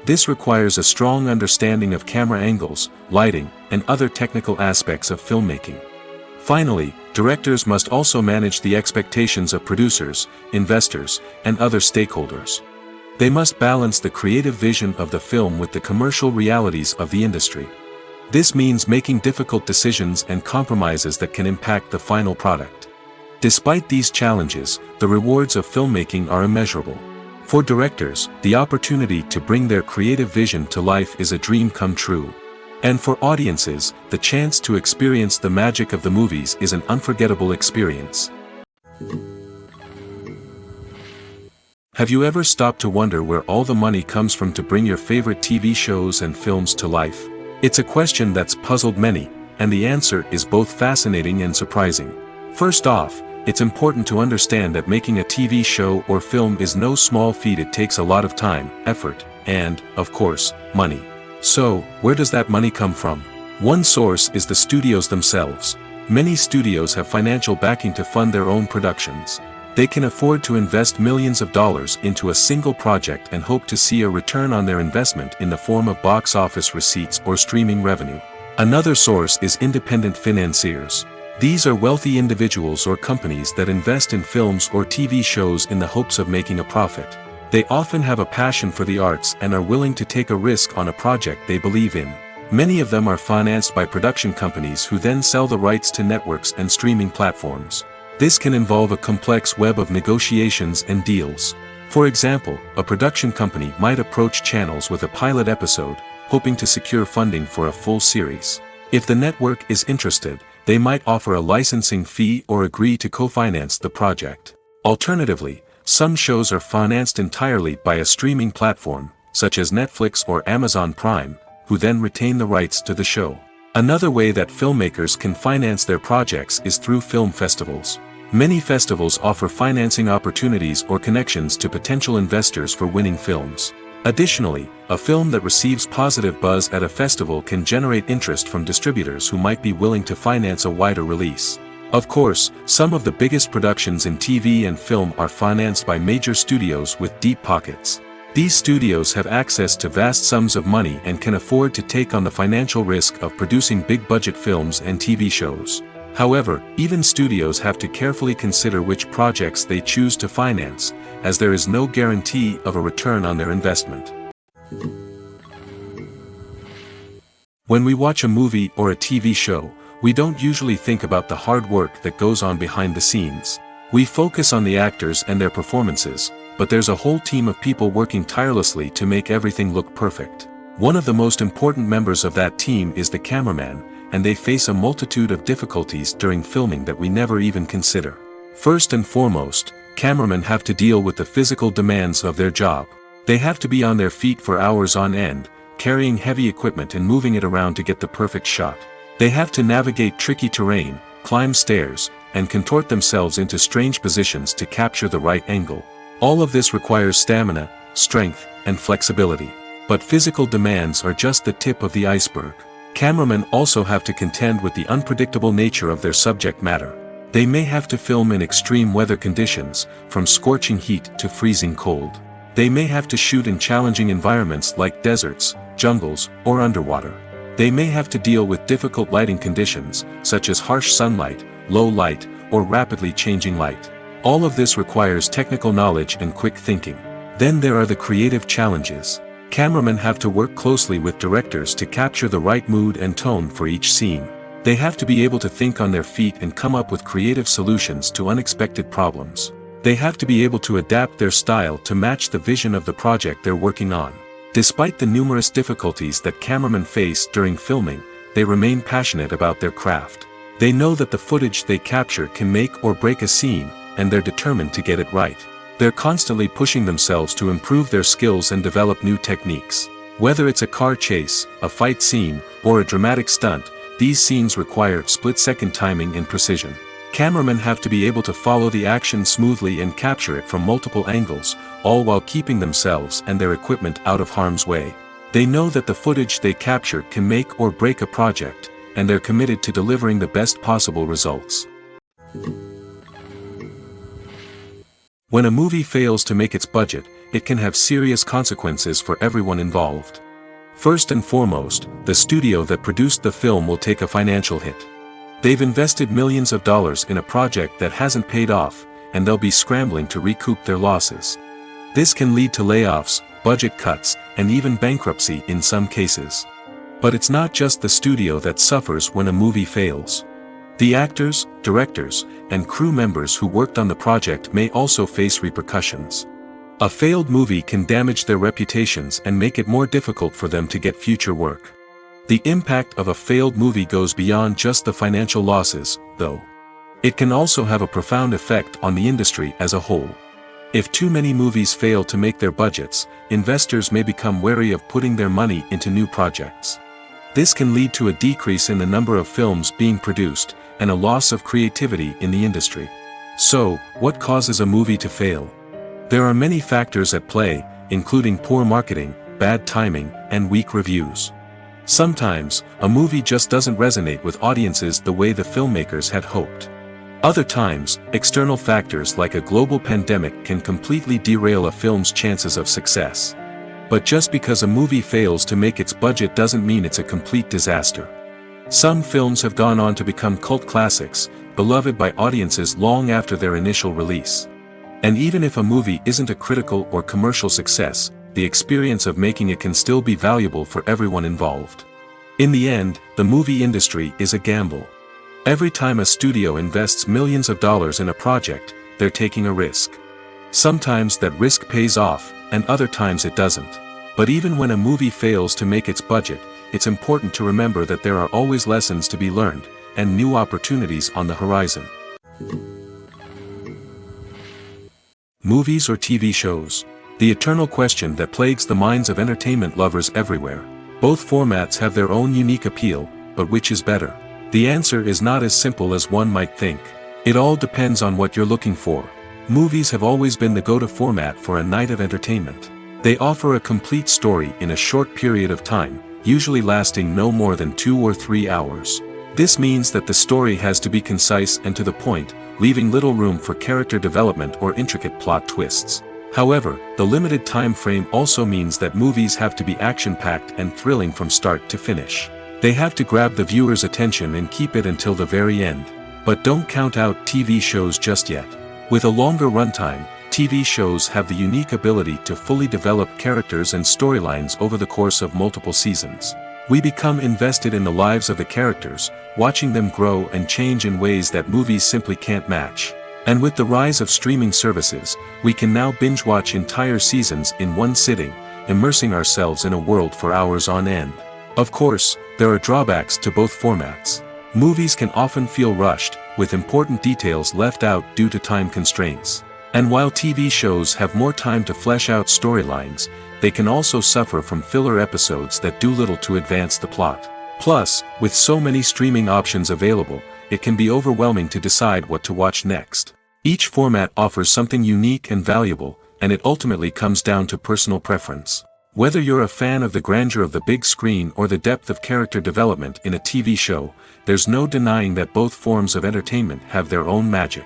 Speaker 1: This requires a strong understanding of camera angles, lighting, and other technical aspects of filmmaking. Finally, directors must also manage the expectations of producers, investors, and other stakeholders. They must balance the creative vision of the film with the commercial realities of the industry. This means making difficult decisions and compromises that can impact the final product. Despite these challenges, the rewards of filmmaking are immeasurable. For directors, the opportunity to bring their creative vision to life is a dream come true. And for audiences, the chance to experience the magic of the movies is an unforgettable experience. Have you ever stopped to wonder where all the money comes from to bring your favorite TV shows and films to life? It's a question that's puzzled many, and the answer is both fascinating and surprising. First off, it's important to understand that making a TV show or film is no small feat. It takes a lot of time, effort, and, of course, money. So, where does that money come from? One source is the studios themselves. Many studios have financial backing to fund their own productions. They can afford to invest millions of dollars into a single project and hope to see a return on their investment in the form of box office receipts or streaming revenue. Another source is independent financiers. These are wealthy individuals or companies that invest in films or TV shows in the hopes of making a profit. They often have a passion for the arts and are willing to take a risk on a project they believe in. Many of them are financed by production companies who then sell the rights to networks and streaming platforms. This can involve a complex web of negotiations and deals. For example, a production company might approach channels with a pilot episode, hoping to secure funding for a full series. If the network is interested, they might offer a licensing fee or agree to co-finance the project. Alternatively, some shows are financed entirely by a streaming platform, such as Netflix or Amazon Prime, who then retain the rights to the show. Another way that filmmakers can finance their projects is through film festivals. Many festivals offer financing opportunities or connections to potential investors for winning films. Additionally, a film that receives positive buzz at a festival can generate interest from distributors who might be willing to finance a wider release. Of course, some of the biggest productions in TV and film are financed by major studios with deep pockets. These studios have access to vast sums of money and can afford to take on the financial risk of producing big-budget films and TV shows. However, even studios have to carefully consider which projects they choose to finance, as there is no guarantee of a return on their investment. When we watch a movie or a TV show, we don't usually think about the hard work that goes on behind the scenes. We focus on the actors and their performances, but there's a whole team of people working tirelessly to make everything look perfect. One of the most important members of that team is the cameraman, and they face a multitude of difficulties during filming that we never even consider. First and foremost, cameramen have to deal with the physical demands of their job. They have to be on their feet for hours on end, carrying heavy equipment and moving it around to get the perfect shot. They have to navigate tricky terrain, climb stairs, and contort themselves into strange positions to capture the right angle. All of this requires stamina, strength, and flexibility. But physical demands are just the tip of the iceberg. Cameramen also have to contend with the unpredictable nature of their subject matter. They may have to film in extreme weather conditions, from scorching heat to freezing cold. They may have to shoot in challenging environments like deserts, jungles, or underwater. They may have to deal with difficult lighting conditions, such as harsh sunlight, low light, or rapidly changing light. All of this requires technical knowledge and quick thinking. Then there are the creative challenges. Cameramen have to work closely with directors to capture the right mood and tone for each scene. They have to be able to think on their feet and come up with creative solutions to unexpected problems. They have to be able to adapt their style to match the vision of the project they're working on. Despite the numerous difficulties that cameramen face during filming, they remain passionate about their craft. They know that the footage they capture can make or break a scene, and they're determined to get it right. They're constantly pushing themselves to improve their skills and develop new techniques. Whether it's a car chase, a fight scene, or a dramatic stunt, these scenes require split-second timing and precision. Cameramen have to be able to follow the action smoothly and capture it from multiple angles, all while keeping themselves and their equipment out of harm's way. They know that the footage they capture can make or break a project, and they're committed to delivering the best possible results. When a movie fails to make its budget, it can have serious consequences for everyone involved. First and foremost, the studio that produced the film will take a financial hit. They've invested millions of dollars in a project that hasn't paid off, and they'll be scrambling to recoup their losses. This can lead to layoffs, budget cuts, and even bankruptcy in some cases. But it's not just the studio that suffers when a movie fails. The actors, directors, and crew members who worked on the project may also face repercussions. A failed movie can damage their reputations and make it more difficult for them to get future work. The impact of a failed movie goes beyond just the financial losses, though. It can also have a profound effect on the industry as a whole. If too many movies fail to make their budgets, investors may become wary of putting their money into new projects. This can lead to a decrease in the number of films being produced, and a loss of creativity in the industry. So, what causes a movie to fail? There are many factors at play, including poor marketing, bad timing, and weak reviews. Sometimes, a movie just doesn't resonate with audiences the way the filmmakers had hoped. Other times, external factors like a global pandemic can completely derail a film's chances of success. But just because a movie fails to make its budget doesn't mean it's a complete disaster. Some films have gone on to become cult classics, beloved by audiences long after their initial release. And even if a movie isn't a critical or commercial success, the experience of making it can still be valuable for everyone involved. In the end, the movie industry is a gamble. Every time a studio invests millions of dollars in a project, they're taking a risk. Sometimes that risk pays off, and other times it doesn't. But even when a movie fails to make its budget, it's important to remember that there are always lessons to be learned, and new opportunities on the horizon. Movies or TV shows? The eternal question that plagues the minds of entertainment lovers everywhere. Both formats have their own unique appeal, but which is better? The answer is not as simple as one might think. It all depends on what you're looking for. Movies have always been the go-to format for a night of entertainment. They offer a complete story in a short period of time, usually lasting no more than 2 or 3 hours. This means that the story has to be concise and to the point, leaving little room for character development or intricate plot twists. However, the limited time frame also means that movies have to be action-packed and thrilling from start to finish. They have to grab the viewer's attention and keep it until the very end. But don't count out TV shows just yet. With a longer runtime, TV shows have the unique ability to fully develop characters and storylines over the course of multiple seasons. We become invested in the lives of the characters, watching them grow and change in ways that movies simply can't match. And with the rise of streaming services, we can now binge-watch entire seasons in one sitting, immersing ourselves in a world for hours on end. Of course, there are drawbacks to both formats. Movies can often feel rushed, with important details left out due to time constraints. And while TV shows have more time to flesh out storylines, they can also suffer from filler episodes that do little to advance the plot. Plus, with so many streaming options available, it can be overwhelming to decide what to watch next. Each format offers something unique and valuable, and it ultimately comes down to personal preference. Whether you're a fan of the grandeur of the big screen or the depth of character development in a TV show, there's no denying that both forms of entertainment have their own magic.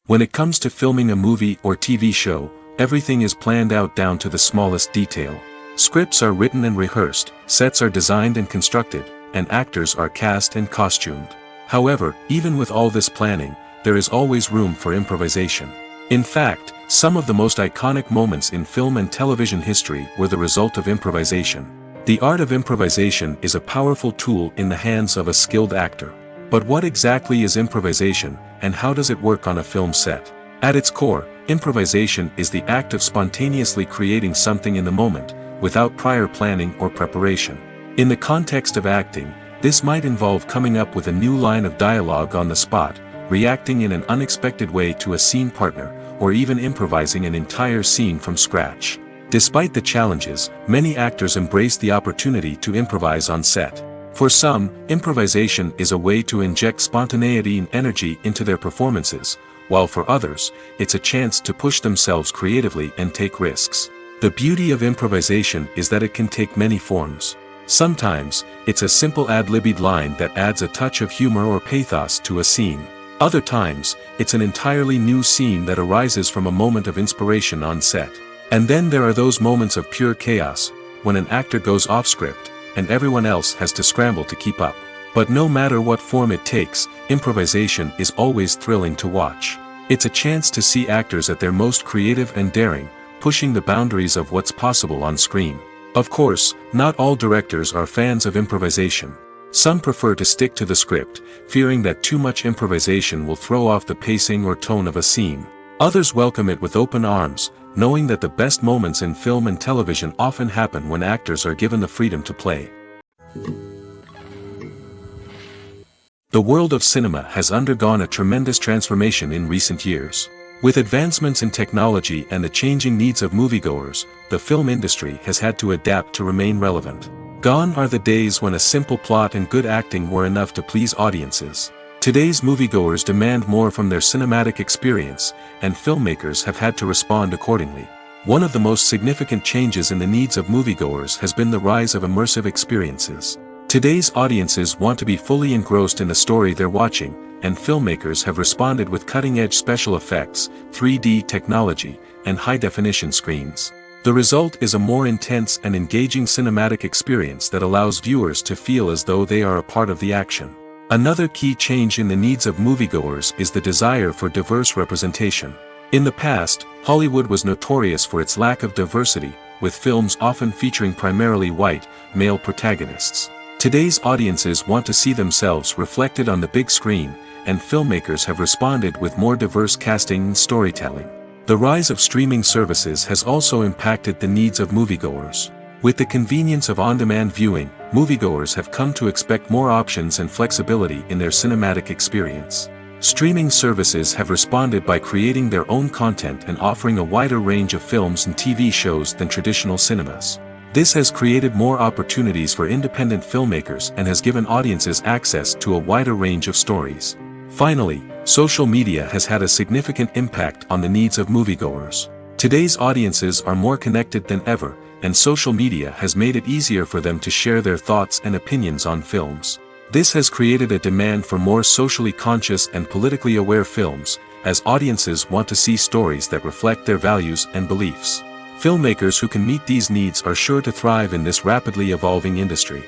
Speaker 1: When it comes to filming a movie or TV show, everything is planned out down to the smallest detail. Scripts are written and rehearsed, sets are designed and constructed, and actors are cast and costumed. However, even with all this planning, there is always room for improvisation. In fact, some of the most iconic moments in film and television history were the result of improvisation. The art of improvisation is a powerful tool in the hands of a skilled actor. But what exactly is improvisation, and how does it work on a film set? At its core, improvisation is the act of spontaneously creating something in the moment, without prior planning or preparation. In the context of acting, this might involve coming up with a new line of dialogue on the spot, reacting in an unexpected way to a scene partner, or even improvising an entire scene from scratch. Despite the challenges, many actors embrace the opportunity to improvise on set. For some, improvisation is a way to inject spontaneity and energy into their performances, while for others, it's a chance to push themselves creatively and take risks. The beauty of improvisation is that it can take many forms. Sometimes, it's a simple ad-libbed line that adds a touch of humor or pathos to a scene. Other times, it's an entirely new scene that arises from a moment of inspiration on set. And then there are those moments of pure chaos, when an actor goes off script, and everyone else has to scramble to keep up. But no matter what form it takes, improvisation is always thrilling to watch. It's a chance to see actors at their most creative and daring, pushing the boundaries of what's possible on screen. Of course, not all directors are fans of improvisation. Some prefer to stick to the script, fearing that too much improvisation will throw off the pacing or tone of a scene. Others welcome it with open arms, knowing that the best moments in film and television often happen when actors are given the freedom to play. The world of cinema has undergone a tremendous transformation in recent years. With advancements in technology and the changing needs of moviegoers, the film industry has had to adapt to remain relevant. Gone are the days when a simple plot and good acting were enough to please audiences. Today's moviegoers demand more from their cinematic experience, and filmmakers have had to respond accordingly. One of the most significant changes in the needs of moviegoers has been the rise of immersive experiences. Today's audiences want to be fully engrossed in the story they're watching, and filmmakers have responded with cutting-edge special effects, 3D technology, and high-definition screens. The result is a more intense and engaging cinematic experience that allows viewers to feel as though they are a part of the action. Another key change in the needs of moviegoers is the desire for diverse representation. In the past, Hollywood was notorious for its lack of diversity, with films often featuring primarily white, male protagonists. Today's audiences want to see themselves reflected on the big screen, and filmmakers have responded with more diverse casting and storytelling. The rise of streaming services has also impacted the needs of moviegoers. With the convenience of on-demand viewing, moviegoers have come to expect more options and flexibility in their cinematic experience. Streaming services have responded by creating their own content and offering a wider range of films and TV shows than traditional cinemas. This has created more opportunities for independent filmmakers and has given audiences access to a wider range of stories. Finally, social media has had a significant impact on the needs of moviegoers. Today's audiences are more connected than ever, and social media has made it easier for them to share their thoughts and opinions on films. This has created a demand for more socially conscious and politically aware films, as audiences want to see stories that reflect their values and beliefs. Filmmakers who can meet these needs are sure to thrive in this rapidly evolving industry.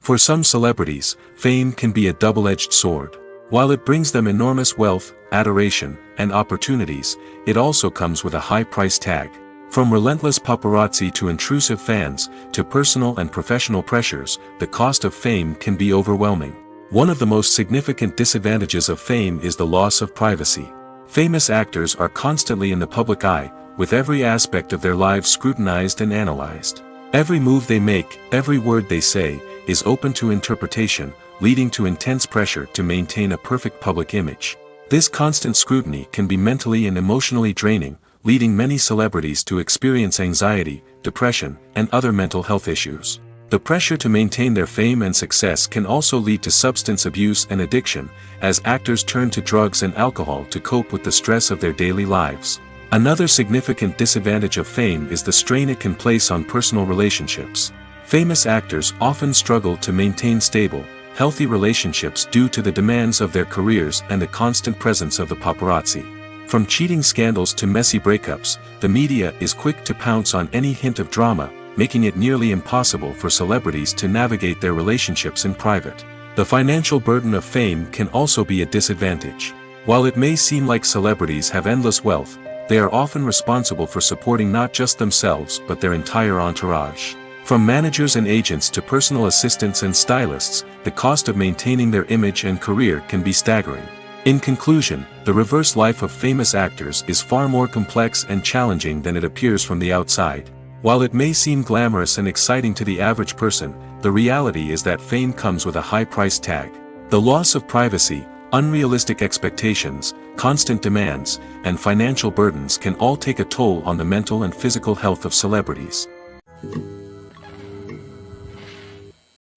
Speaker 1: For some celebrities, fame can be a double-edged sword. While it brings them enormous wealth, adoration, and opportunities, it also comes with a high price tag. From relentless paparazzi to intrusive fans, to personal and professional pressures, the cost of fame can be overwhelming. One of the most significant disadvantages of fame is the loss of privacy. Famous actors are constantly in the public eye, with every aspect of their lives scrutinized and analyzed. Every move they make, every word they say, is open to interpretation, leading to intense pressure to maintain a perfect public image. This constant scrutiny can be mentally and emotionally draining, leading many celebrities to experience anxiety, depression, and other mental health issues. The pressure to maintain their fame and success can also lead to substance abuse and addiction, as actors turn to drugs and alcohol to cope with the stress of their daily lives. Another significant disadvantage of fame is the strain it can place on personal relationships. Famous actors often struggle to maintain stable, healthy relationships due to the demands of their careers and the constant presence of the paparazzi. From cheating scandals to messy breakups, the media is quick to pounce on any hint of drama, making it nearly impossible for celebrities to navigate their relationships in private. The financial burden of fame can also be a disadvantage. While it may seem like celebrities have endless wealth, they are often responsible for supporting not just themselves but their entire entourage. From managers and agents to personal assistants and stylists, the cost of maintaining their image and career can be staggering. In conclusion, the reverse life of famous actors is far more complex and challenging than it appears from the outside. While it may seem glamorous and exciting to the average person, the reality is that fame comes with a high price tag. The loss of privacy, unrealistic expectations, constant demands, and financial burdens can all take a toll on the mental and physical health of celebrities.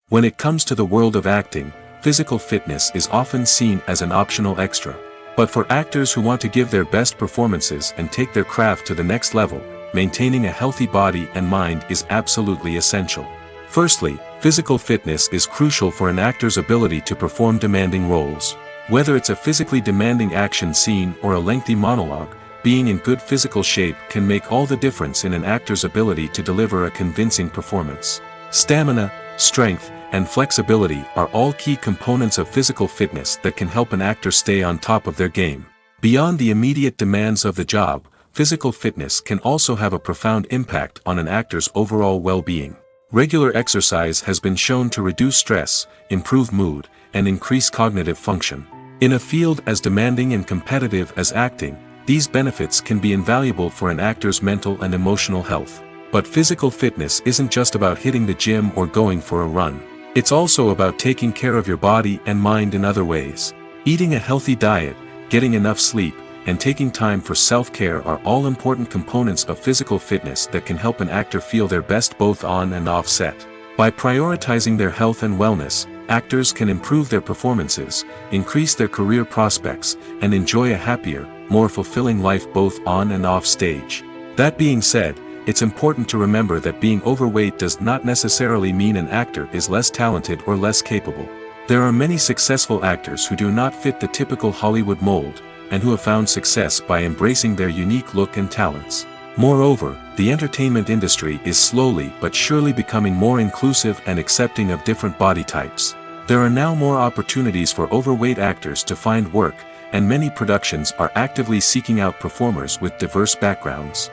Speaker 1: When it comes to the world of acting, physical fitness is often seen as an optional extra. But for actors who want to give their best performances and take their craft to the next level, maintaining a healthy body and mind is absolutely essential. Firstly, physical fitness is crucial for an actor's ability to perform demanding roles. Whether it's a physically demanding action scene or a lengthy monologue, being in good physical shape can make all the difference in an actor's ability to deliver a convincing performance. Stamina, strength, and flexibility are all key components of physical fitness that can help an actor stay on top of their game. Beyond the immediate demands of the job, physical fitness can also have a profound impact on an actor's overall well-being. Regular exercise has been shown to reduce stress, improve mood, and increase cognitive function. In a field as demanding and competitive as acting, these benefits can be invaluable for an actor's mental and emotional health. But physical fitness isn't just about hitting the gym or going for a run. It's also about taking care of your body and mind in other ways. Eating a healthy diet, getting enough sleep, and taking time for self-care are all important components of physical fitness that can help an actor feel their best both on and off set. By prioritizing their health and wellness, actors can improve their performances, increase their career prospects, and enjoy a happier, more fulfilling life both on and off stage. That being said, it's important to remember that being overweight does not necessarily mean an actor is less talented or less capable. There are many successful actors who do not fit the typical Hollywood mold, and who have found success by embracing their unique look and talents. Moreover, the entertainment industry is slowly but surely becoming more inclusive and accepting of different body types. There are now more opportunities for overweight actors to find work, and many productions are actively seeking out performers with diverse backgrounds.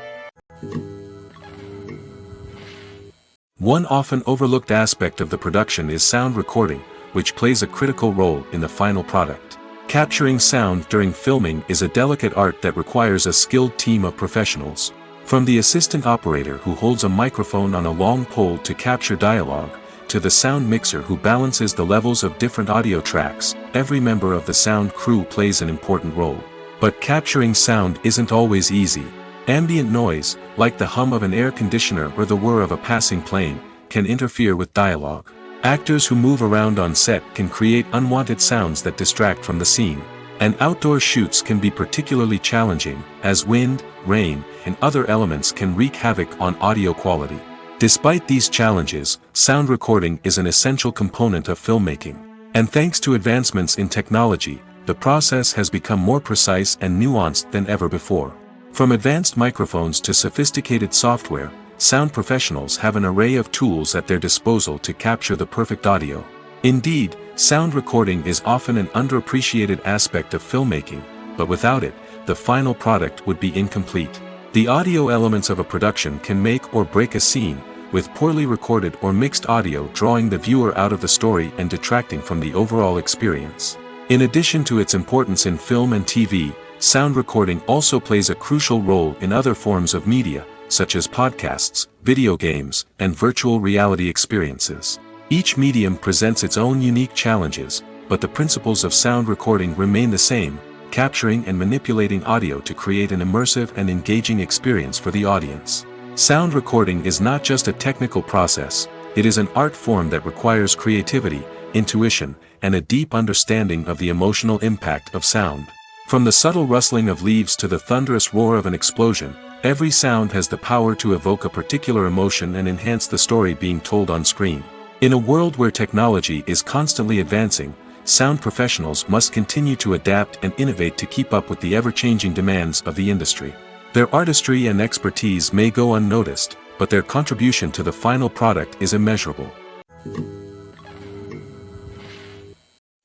Speaker 1: One often overlooked aspect of the production is sound recording, which plays a critical role in the final product. Capturing sound during filming is a delicate art that requires a skilled team of professionals. From the assistant operator who holds a microphone on a long pole to capture dialogue, to the sound mixer who balances the levels of different audio tracks, every member of the sound crew plays an important role. But capturing sound isn't always easy. Ambient noise, like the hum of an air conditioner or the whir of a passing plane, can interfere with dialogue. Actors who move around on set can create unwanted sounds that distract from the scene. And outdoor shoots can be particularly challenging, as wind, rain, and other elements can wreak havoc on audio quality. Despite these challenges, sound recording is an essential component of filmmaking. And thanks to advancements in technology, the process has become more precise and nuanced than ever before. From advanced microphones to sophisticated software, sound professionals have an array of tools at their disposal to capture the perfect audio. Indeed, sound recording is often an underappreciated aspect of filmmaking, but without it, the final product would be incomplete. The audio elements of a production can make or break a scene, with poorly recorded or mixed audio drawing the viewer out of the story and detracting from the overall experience. In addition to its importance in film and TV, sound recording also plays a crucial role in other forms of media, such as podcasts, video games, and virtual reality experiences. Each medium presents its own unique challenges, but the principles of sound recording remain the same, capturing and manipulating audio to create an immersive and engaging experience for the audience. Sound recording is not just a technical process, it is an art form that requires creativity, intuition, and a deep understanding of the emotional impact of sound. From the subtle rustling of leaves to the thunderous roar of an explosion, every sound has the power to evoke a particular emotion and enhance the story being told on screen. In a world where technology is constantly advancing, sound professionals must continue to adapt and innovate to keep up with the ever-changing demands of the industry. Their artistry and expertise may go unnoticed, but their contribution to the final product is immeasurable.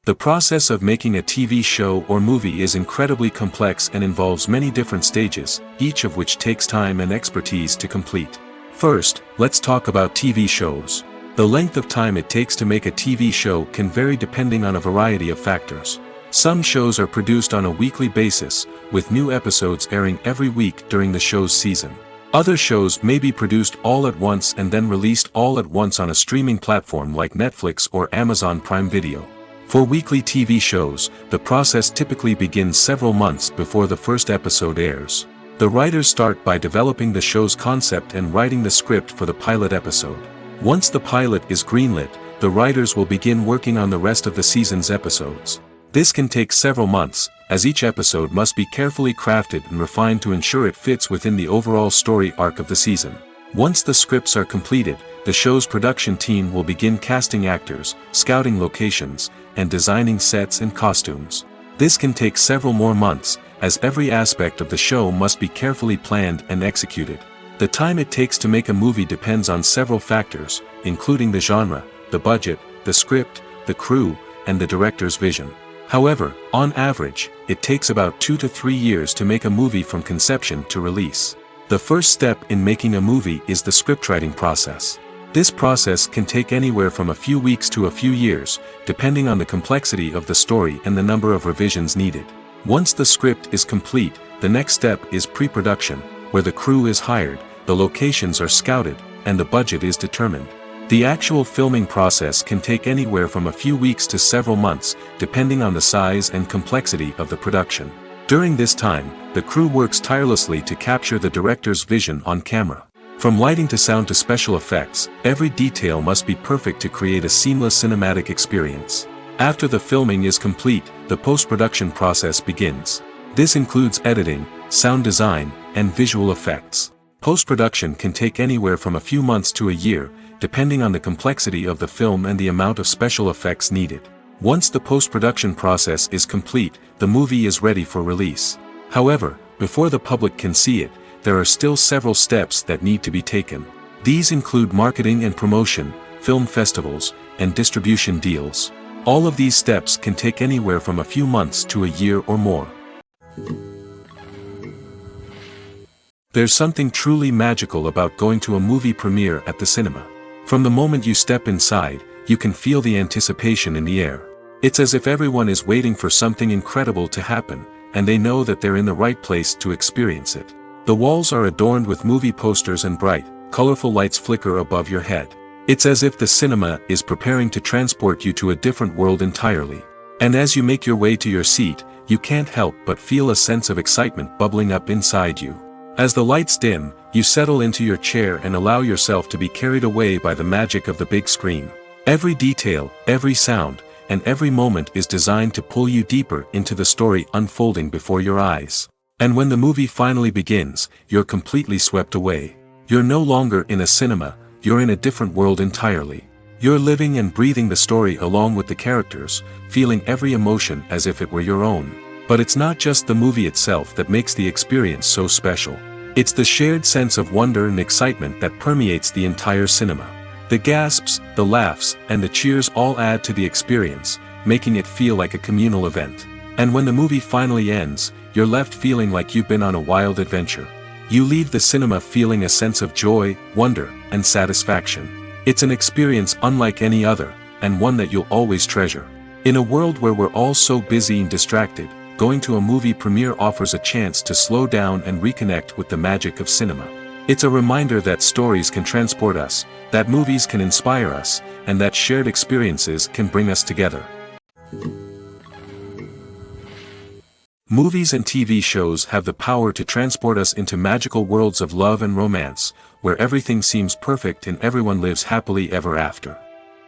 Speaker 1: The process of making a TV show or movie is incredibly complex and involves many different stages, each of which takes time and expertise to complete. First, let's talk about TV shows. The length of time it takes to make a TV show can vary depending on a variety of factors. Some shows are produced on a weekly basis, with new episodes airing every week during the show's season. Other shows may be produced all at once and then released all at once on a streaming platform like Netflix or Amazon Prime Video. For weekly TV shows, the process typically begins several months before the first episode airs. The writers start by developing the show's concept and writing the script for the pilot episode. Once the pilot is greenlit, the writers will begin working on the rest of the season's episodes. This can take several months, as each episode must be carefully crafted and refined to ensure it fits within the overall story arc of the season. Once the scripts are completed, the show's production team will begin casting actors, scouting locations, and designing sets and costumes. This can take several more months, as every aspect of the show must be carefully planned and executed. The time it takes to make a movie depends on several factors, including the genre, the budget, the script, the crew, and the director's vision. However, on average, it takes about 2 to 3 years to make a movie from conception to release. The first step in making a movie is the scriptwriting process. This process can take anywhere from a few weeks to a few years, depending on the complexity of the story and the number of revisions needed. Once the script is complete, the next step is pre-production, where the crew is hired, the locations are scouted, and the budget is determined. The actual filming process can take anywhere from a few weeks to several months, depending on the size and complexity of the production. During this time, the crew works tirelessly to capture the director's vision on camera. From lighting to sound to special effects, every detail must be perfect to create a seamless cinematic experience. After the filming is complete, the post-production process begins. This includes editing, sound design, and visual effects. Post-production can take anywhere from a few months to a year, depending on the complexity of the film and the amount of special effects needed. Once the post-production process is complete, the movie is ready for release. However, before the public can see it, there are still several steps that need to be taken. These include marketing and promotion, film festivals, and distribution deals. All of these steps can take anywhere from a few months to a year or more. There's something truly magical about going to a movie premiere at the cinema. From the moment you step inside, you can feel the anticipation in the air. It's as if everyone is waiting for something incredible to happen, and they know that they're in the right place to experience it. The walls are adorned with movie posters and bright, colorful lights flicker above your head. It's as if the cinema is preparing to transport you to a different world entirely. And as you make your way to your seat, you can't help but feel a sense of excitement bubbling up inside you. As the lights dim, you settle into your chair and allow yourself to be carried away by the magic of the big screen. Every detail, every sound, and every moment is designed to pull you deeper into the story unfolding before your eyes. And when the movie finally begins, you're completely swept away. You're no longer in a cinema, you're in a different world entirely. You're living and breathing the story along with the characters, feeling every emotion as if it were your own. But it's not just the movie itself that makes the experience so special. It's the shared sense of wonder and excitement that permeates the entire cinema. The gasps, the laughs, and the cheers all add to the experience, making it feel like a communal event. And when the movie finally ends, you're left feeling like you've been on a wild adventure. You leave the cinema feeling a sense of joy, wonder, and satisfaction. It's an experience unlike any other, and one that you'll always treasure. In a world where we're all so busy and distracted, going to a movie premiere offers a chance to slow down and reconnect with the magic of cinema. It's a reminder that stories can transport us, that movies can inspire us, and that shared experiences can bring us together. Movies and TV shows have the power to transport us into magical worlds of love and romance, where everything seems perfect and everyone lives happily ever after.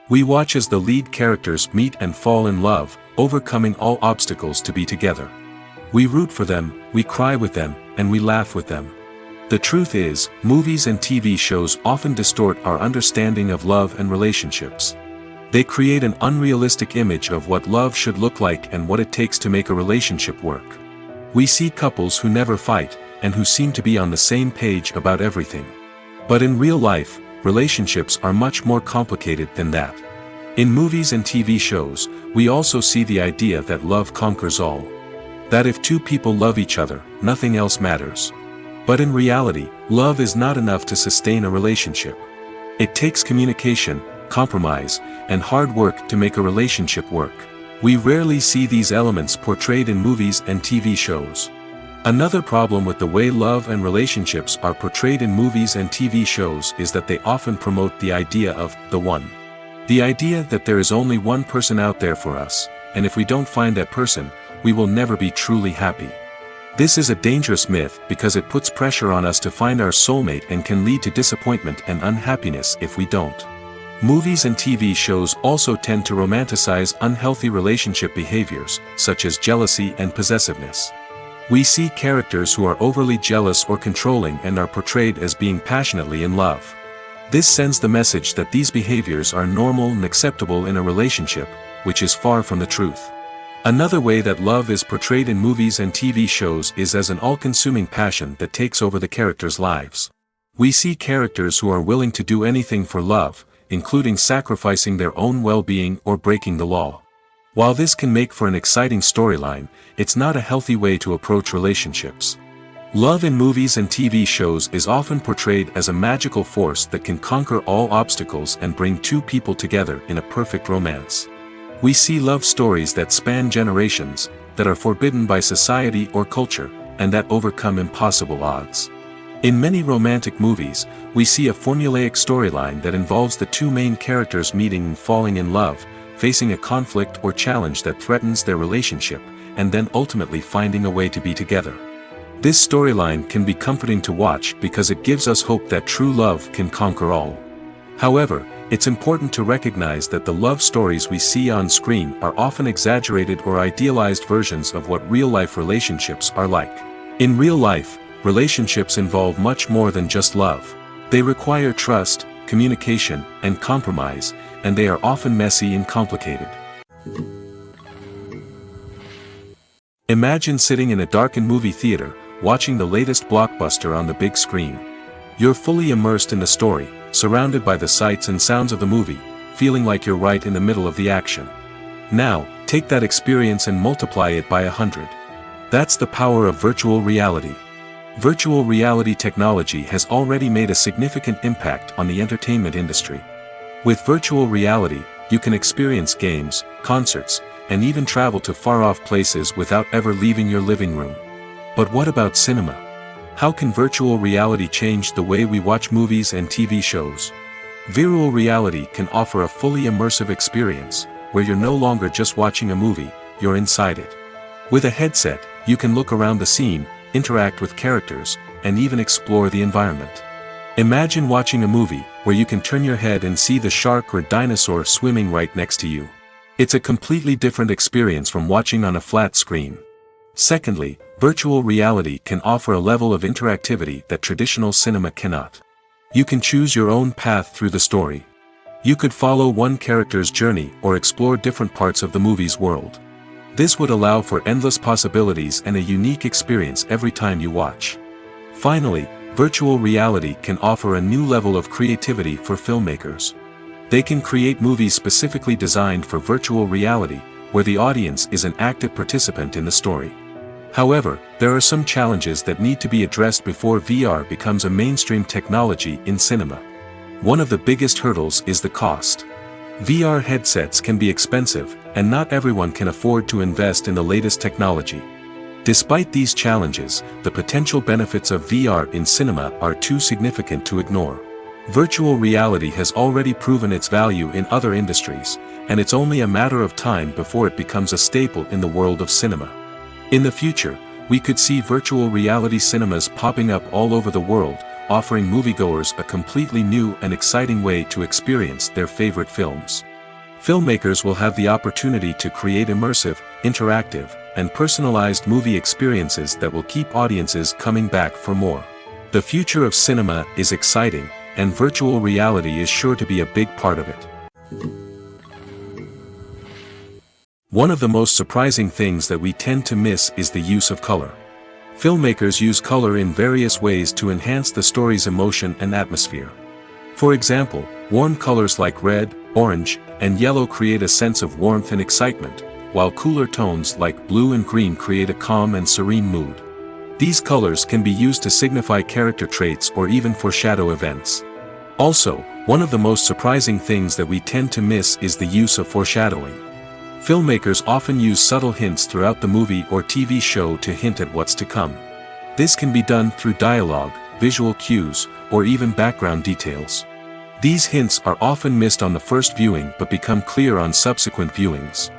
Speaker 1: We watch as the lead characters meet and fall in love, overcoming all obstacles to be together. We root for them, we cry with them, and we laugh with them. The truth is, movies and TV shows often distort our understanding of love and relationships. They create an unrealistic image of what love should look like and what it takes to make a relationship work. We see couples who never fight, and who seem to be on the same page about everything. But in real life, relationships are much more complicated than that. In movies and TV shows, we also see the idea that love conquers all. That if two people love each other, nothing else matters. But in reality, love is not enough to sustain a relationship. It takes communication, compromise, and hard work to make a relationship work. We rarely see these elements portrayed in movies and TV shows. Another problem with the way love and relationships are portrayed in movies and TV shows is that they often promote the idea of the one. The idea that there is only one person out there for us, and if we don't find that person, we will never be truly happy. This is a dangerous myth because it puts pressure on us to find our soulmate and can lead to disappointment and unhappiness if we don't. Movies and TV shows also tend to romanticize unhealthy relationship behaviors, such as jealousy and possessiveness. We see characters who are overly jealous or controlling and are portrayed as being passionately in love. This sends the message that these behaviors are normal and acceptable in a relationship, which is far from the truth. Another way that love is portrayed in movies and TV shows is as an all-consuming passion that takes over the characters' lives. We see characters who are willing to do anything for love, including sacrificing their own well-being or breaking the law. While this can make for an exciting storyline, it's not a healthy way to approach relationships. Love in movies and TV shows is often portrayed as a magical force that can conquer all obstacles and bring two people together in a perfect romance. We see love stories that span generations, that are forbidden by society or culture, and that overcome impossible odds. In many romantic movies, we see a formulaic storyline that involves the two main characters meeting and falling in love, facing a conflict or challenge that threatens their relationship, and then ultimately finding a way to be together. This storyline can be comforting to watch because it gives us hope that true love can conquer all. However, It's important to recognize that the love stories we see on screen are often exaggerated or idealized versions of what real-life relationships are like. In real life, relationships involve much more than just love. They require trust, communication, and compromise, and they are often messy and complicated. Imagine sitting in a darkened movie theater, watching the latest blockbuster on the big screen. You're fully immersed in the story, surrounded by the sights and sounds of the movie, feeling like you're right in the middle of the action. Now, take that experience and multiply it by 100. That's the power of virtual reality. Virtual reality technology has already made a significant impact on the entertainment industry. With virtual reality, you can experience games, concerts, and even travel to far-off places without ever leaving your living room. But what about cinema? How can virtual reality change the way we watch movies and TV shows? Virtual reality can offer a fully immersive experience, where you're no longer just watching a movie, you're inside it. With a headset, you can look around the scene, interact with characters, and even explore the environment. Imagine watching a movie, where you can turn your head and see the shark or dinosaur swimming right next to you. It's a completely different experience from watching on a flat screen. Secondly, virtual reality can offer a level of interactivity that traditional cinema cannot. You can choose your own path through the story. You could follow one character's journey or explore different parts of the movie's world. This would allow for endless possibilities and a unique experience every time you watch. Finally, virtual reality can offer a new level of creativity for filmmakers. They can create movies specifically designed for virtual reality, where the audience is an active participant in the story. However, there are some challenges that need to be addressed before VR becomes a mainstream technology in cinema. One of the biggest hurdles is the cost. VR headsets can be expensive, and not everyone can afford to invest in the latest technology. Despite these challenges, the potential benefits of VR in cinema are too significant to ignore. Virtual reality has already proven its value in other industries, and it's only a matter of time before it becomes a staple in the world of cinema. In the future, we could see virtual reality cinemas popping up all over the world, offering moviegoers a completely new and exciting way to experience their favorite films. Filmmakers will have the opportunity to create immersive, interactive, and personalized movie experiences that will keep audiences coming back for more. The future of cinema is exciting, and virtual reality is sure to be a big part of it. One of the most surprising things that we tend to miss is the use of color. Filmmakers use color in various ways to enhance the story's emotion and atmosphere. For example, warm colors like red, orange, and yellow create a sense of warmth and excitement, while cooler tones like blue and green create a calm and serene mood. These colors can be used to signify character traits or even foreshadow events. Also, one of the most surprising things that we tend to miss is the use of foreshadowing. Filmmakers often use subtle hints throughout the movie or TV show to hint at what's to come. This can be done through dialogue, visual cues, or even background details. These hints are often missed on the first viewing but become clear on subsequent viewings.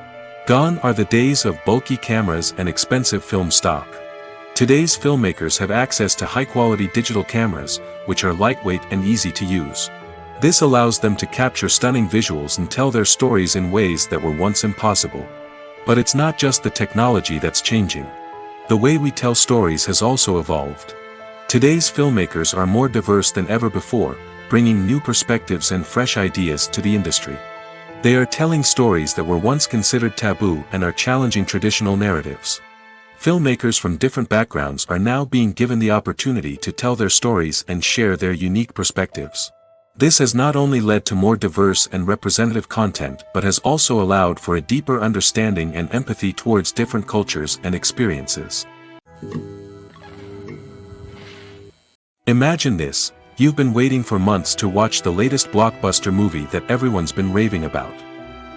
Speaker 1: Gone are the days of bulky cameras and expensive film stock. Today's filmmakers have access to high-quality digital cameras, which are lightweight and easy to use. This allows them to capture stunning visuals and tell their stories in ways that were once impossible. But it's not just the technology that's changing. The way we tell stories has also evolved. Today's filmmakers are more diverse than ever before, bringing new perspectives and fresh ideas to the industry. They are telling stories that were once considered taboo and are challenging traditional narratives. Filmmakers from different backgrounds are now being given the opportunity to tell their stories and share their unique perspectives. This has not only led to more diverse and representative content but has also allowed for a deeper understanding and empathy towards different cultures and experiences. Imagine this: you've been waiting for months to watch the latest blockbuster movie that everyone's been raving about.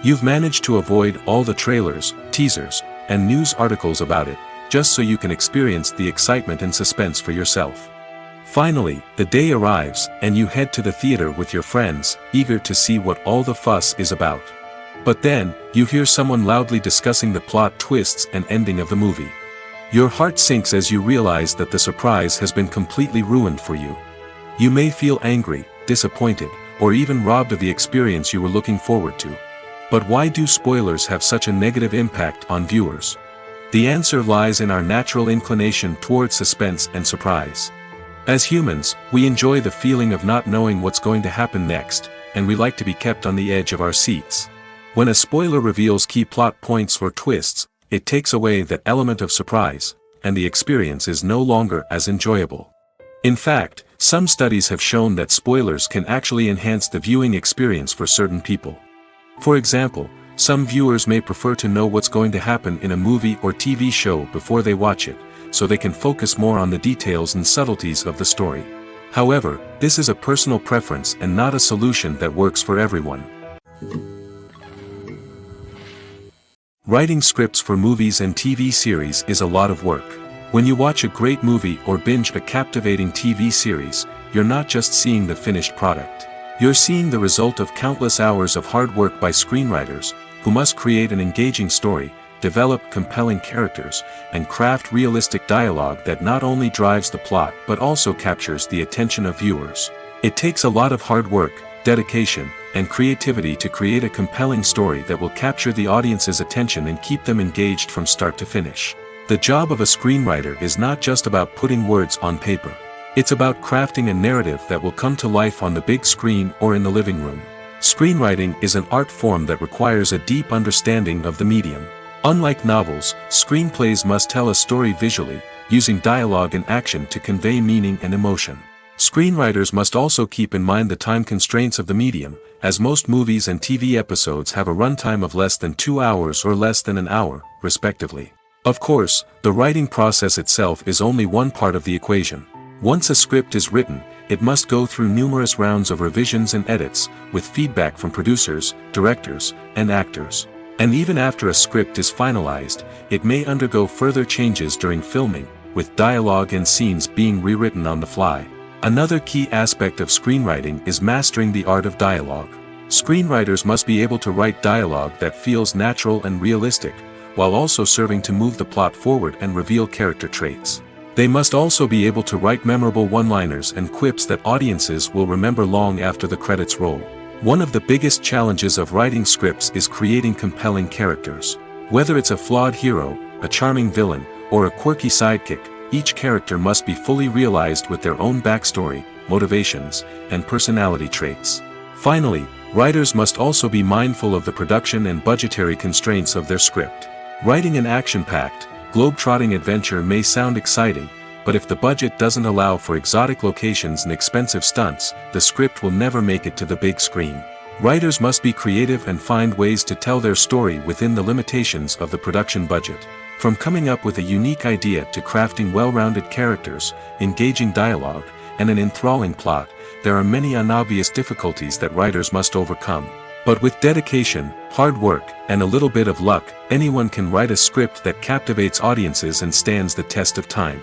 Speaker 1: You've managed to avoid all the trailers, teasers, and news articles about it, just so you can experience the excitement and suspense for yourself. Finally, the day arrives, and you head to the theater with your friends, eager to see what all the fuss is about. But then, you hear someone loudly discussing the plot twists and ending of the movie. Your heart sinks as you realize that the surprise has been completely ruined for you. You may feel angry, disappointed, or even robbed of the experience you were looking forward to. But why do spoilers have such a negative impact on viewers? The answer lies in our natural inclination towards suspense and surprise. As humans, we enjoy the feeling of not knowing what's going to happen next, and we like to be kept on the edge of our seats. When a spoiler reveals key plot points or twists, it takes away that element of surprise, and the experience is no longer as enjoyable. In fact, some studies have shown that spoilers can actually enhance the viewing experience for certain people. For example, some viewers may prefer to know what's going to happen in a movie or TV show before they watch it, so they can focus more on the details and subtleties of the story. However, this is a personal preference and not a solution that works for everyone. Writing scripts for movies and TV series is a lot of work. When you watch a great movie or binge a captivating TV series, you're not just seeing the finished product. You're seeing the result of countless hours of hard work by screenwriters, who must create an engaging story, develop compelling characters, and craft realistic dialogue that not only drives the plot but also captures the attention of viewers. It takes a lot of hard work, dedication, and creativity to create a compelling story that will capture the audience's attention and keep them engaged from start to finish. The job of a screenwriter is not just about putting words on paper. It's about crafting a narrative that will come to life on the big screen or in the living room. Screenwriting is an art form that requires a deep understanding of the medium. Unlike novels, screenplays must tell a story visually, using dialogue and action to convey meaning and emotion. Screenwriters must also keep in mind the time constraints of the medium, as most movies and TV episodes have a runtime of less than 2 hours or less than an hour, respectively. Of course, the writing process itself is only one part of the equation. Once a script is written, it must go through numerous rounds of revisions and edits, with feedback from producers, directors, and actors. And even after a script is finalized, it may undergo further changes during filming, with dialogue and scenes being rewritten on the fly. Another key aspect of screenwriting is mastering the art of dialogue. Screenwriters must be able to write dialogue that feels natural and realistic, while also serving to move the plot forward and reveal character traits. They must also be able to write memorable one-liners and quips that audiences will remember long after the credits roll. One of the biggest challenges of writing scripts is creating compelling characters. Whether it's a flawed hero, a charming villain, or a quirky sidekick, each character must be fully realized with their own backstory, motivations, and personality traits. Finally, writers must also be mindful of the production and budgetary constraints of their script. Writing an action-packed, globe-trotting adventure may sound exciting, but if the budget doesn't allow for exotic locations and expensive stunts, the script will never make it to the big screen. Writers must be creative and find ways to tell their story within the limitations of the production budget. From coming up with a unique idea to crafting well-rounded characters, engaging dialogue, and an enthralling plot, there are many unobvious difficulties that writers must overcome. But with dedication, hard work, and a little bit of luck, anyone can write a script that captivates audiences and stands the test of time.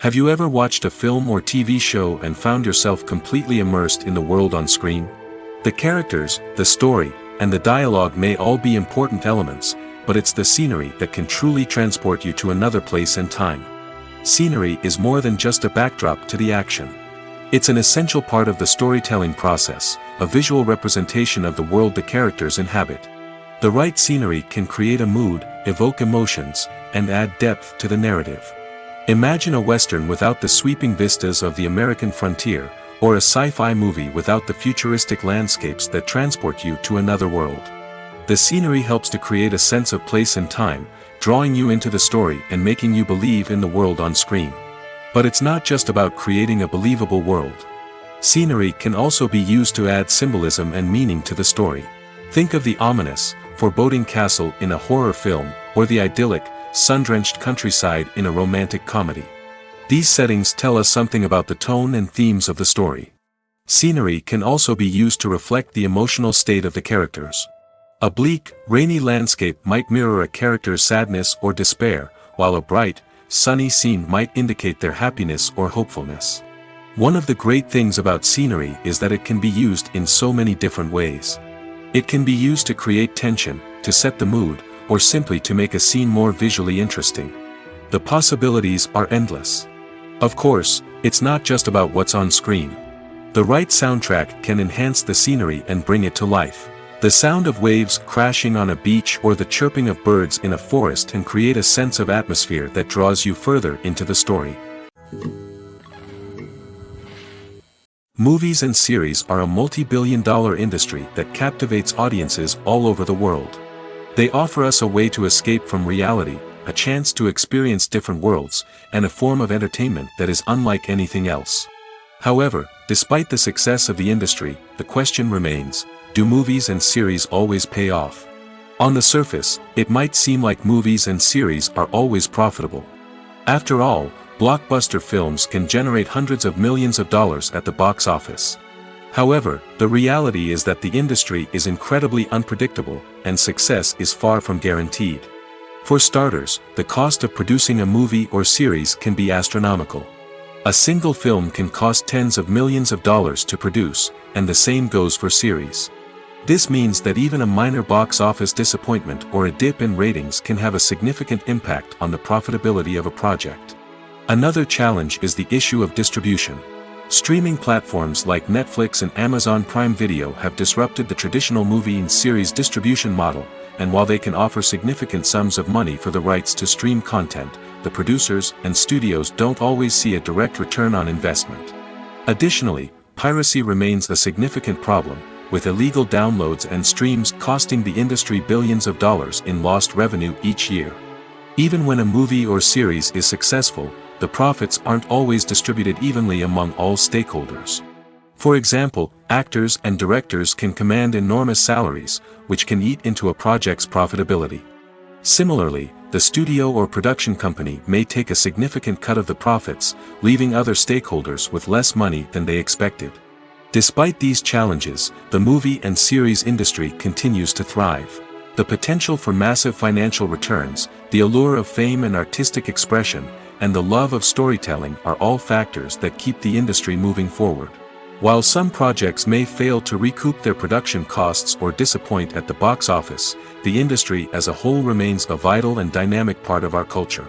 Speaker 1: Have you ever watched a film or TV show and found yourself completely immersed in the world on screen? The characters, the story, and the dialogue may all be important elements, but it's the scenery that can truly transport you to another place and time. Scenery is more than just a backdrop to the action. It's an essential part of the storytelling process, a visual representation of the world the characters inhabit. The right scenery can create a mood, evoke emotions, and add depth to the narrative. Imagine a western without the sweeping vistas of the American frontier, or a sci-fi movie without the futuristic landscapes that transport you to another world. The scenery helps to create a sense of place and time, drawing you into the story and making you believe in the world on screen. But it's not just about creating a believable world. Scenery can also be used to add symbolism and meaning to the story. Think of the ominous, foreboding castle in a horror film, or the idyllic, sun-drenched countryside in a romantic comedy. These settings tell us something about the tone and themes of the story. Scenery can also be used to reflect the emotional state of the characters. A bleak, rainy landscape might mirror a character's sadness or despair, while a bright, sunny scene might indicate their happiness or hopefulness. One of the great things about scenery is that it can be used in so many different ways. It can be used to create tension, to set the mood, or simply to make a scene more visually interesting. The possibilities are endless. Of course, it's not just about what's on screen. The right soundtrack can enhance the scenery and bring it to life. The sound of waves crashing on a beach or the chirping of birds in a forest can create a sense of atmosphere that draws you further into the story. Movies and series are a multi-billion-dollar industry that captivates audiences all over the world. They offer us a way to escape from reality, a chance to experience different worlds, and a form of entertainment that is unlike anything else. However, despite the success of the industry, the question remains, do movies and series always pay off? On the surface, it might seem like movies and series are always profitable. After all, blockbuster films can generate hundreds of millions of dollars at the box office. However, the reality is that the industry is incredibly unpredictable, and success is far from guaranteed. For starters, the cost of producing a movie or series can be astronomical. A single film can cost tens of millions of dollars to produce, and the same goes for series. This means that even a minor box office disappointment or a dip in ratings can have a significant impact on the profitability of a project. Another challenge is the issue of distribution. Streaming platforms like Netflix and Amazon Prime Video have disrupted the traditional movie and series distribution model, and while they can offer significant sums of money for the rights to stream content, the producers and studios don't always see a direct return on investment. Additionally, piracy remains a significant problem, with illegal downloads and streams costing the industry billions of dollars in lost revenue each year. Even when a movie or series is successful, the profits aren't always distributed evenly among all stakeholders. For example, actors and directors can command enormous salaries, which can eat into a project's profitability. Similarly, the studio or production company may take a significant cut of the profits, leaving other stakeholders with less money than they expected. Despite these challenges, the movie and series industry continues to thrive. The potential for massive financial returns, the allure of fame and artistic expression, and the love of storytelling are all factors that keep the industry moving forward. While some projects may fail to recoup their production costs or disappoint at the box office, the industry as a whole remains a vital and dynamic part of our culture.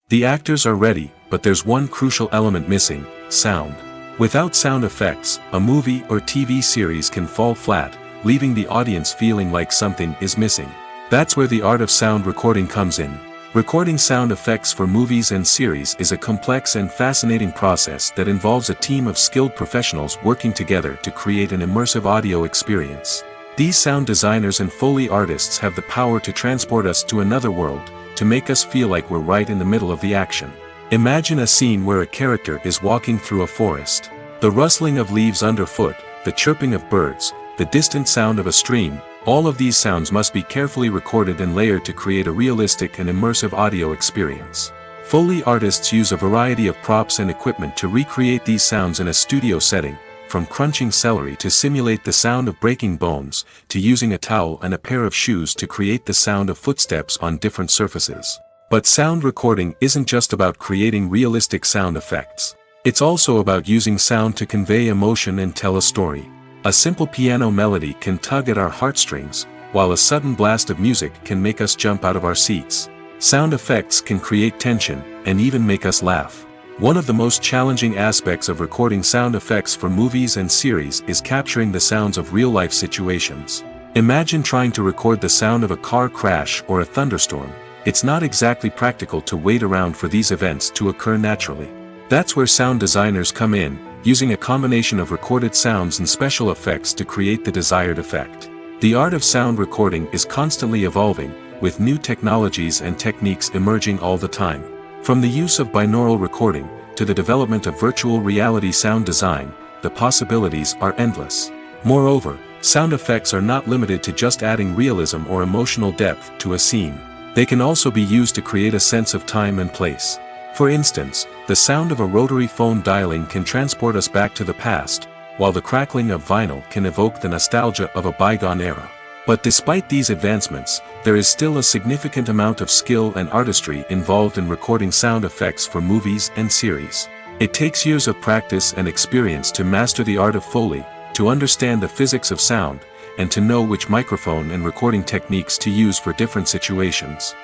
Speaker 1: The actors are ready, but there's one crucial element missing: sound. Without sound effects, a movie or TV series can fall flat, leaving the audience feeling like something is missing. That's where the art of sound recording comes in. Recording sound effects for movies and series is a complex and fascinating process that involves a team of skilled professionals working together to create an immersive audio experience. These sound designers and Foley artists have the power to transport us to another world, to make us feel like we're right in the middle of the action. Imagine a scene where a character is walking through a forest. The rustling of leaves underfoot, the chirping of birds, the distant sound of a stream, all of these sounds must be carefully recorded and layered to create a realistic and immersive audio experience. Foley artists use a variety of props and equipment to recreate these sounds in a studio setting, from crunching celery to simulate the sound of breaking bones, to using a towel and a pair of shoes to create the sound of footsteps on different surfaces. But sound recording isn't just about creating realistic sound effects. It's also about using sound to convey emotion and tell a story. A simple piano melody can tug at our heartstrings, while a sudden blast of music can make us jump out of our seats. Sound effects can create tension, and even make us laugh. One of the most challenging aspects of recording sound effects for movies and series is capturing the sounds of real-life situations. Imagine trying to record the sound of a car crash or a thunderstorm. It's not exactly practical to wait around for these events to occur naturally. That's where sound designers come in, using a combination of recorded sounds and special effects to create the desired effect. The art of sound recording is constantly evolving, with new technologies and techniques emerging all the time. From the use of binaural recording, to the development of virtual reality sound design, the possibilities are endless. Moreover, sound effects are not limited to just adding realism or emotional depth to a scene. They can also be used to create a sense of time and place. For instance, the sound of a rotary phone dialing can transport us back to the past, while the crackling of vinyl can evoke the nostalgia of a bygone era. But despite these advancements, there is still a significant amount of skill and artistry involved in recording sound effects for movies and series. It takes years of practice and experience to master the art of Foley, to understand the physics of sound, and to know which microphone and recording techniques to use for different situations.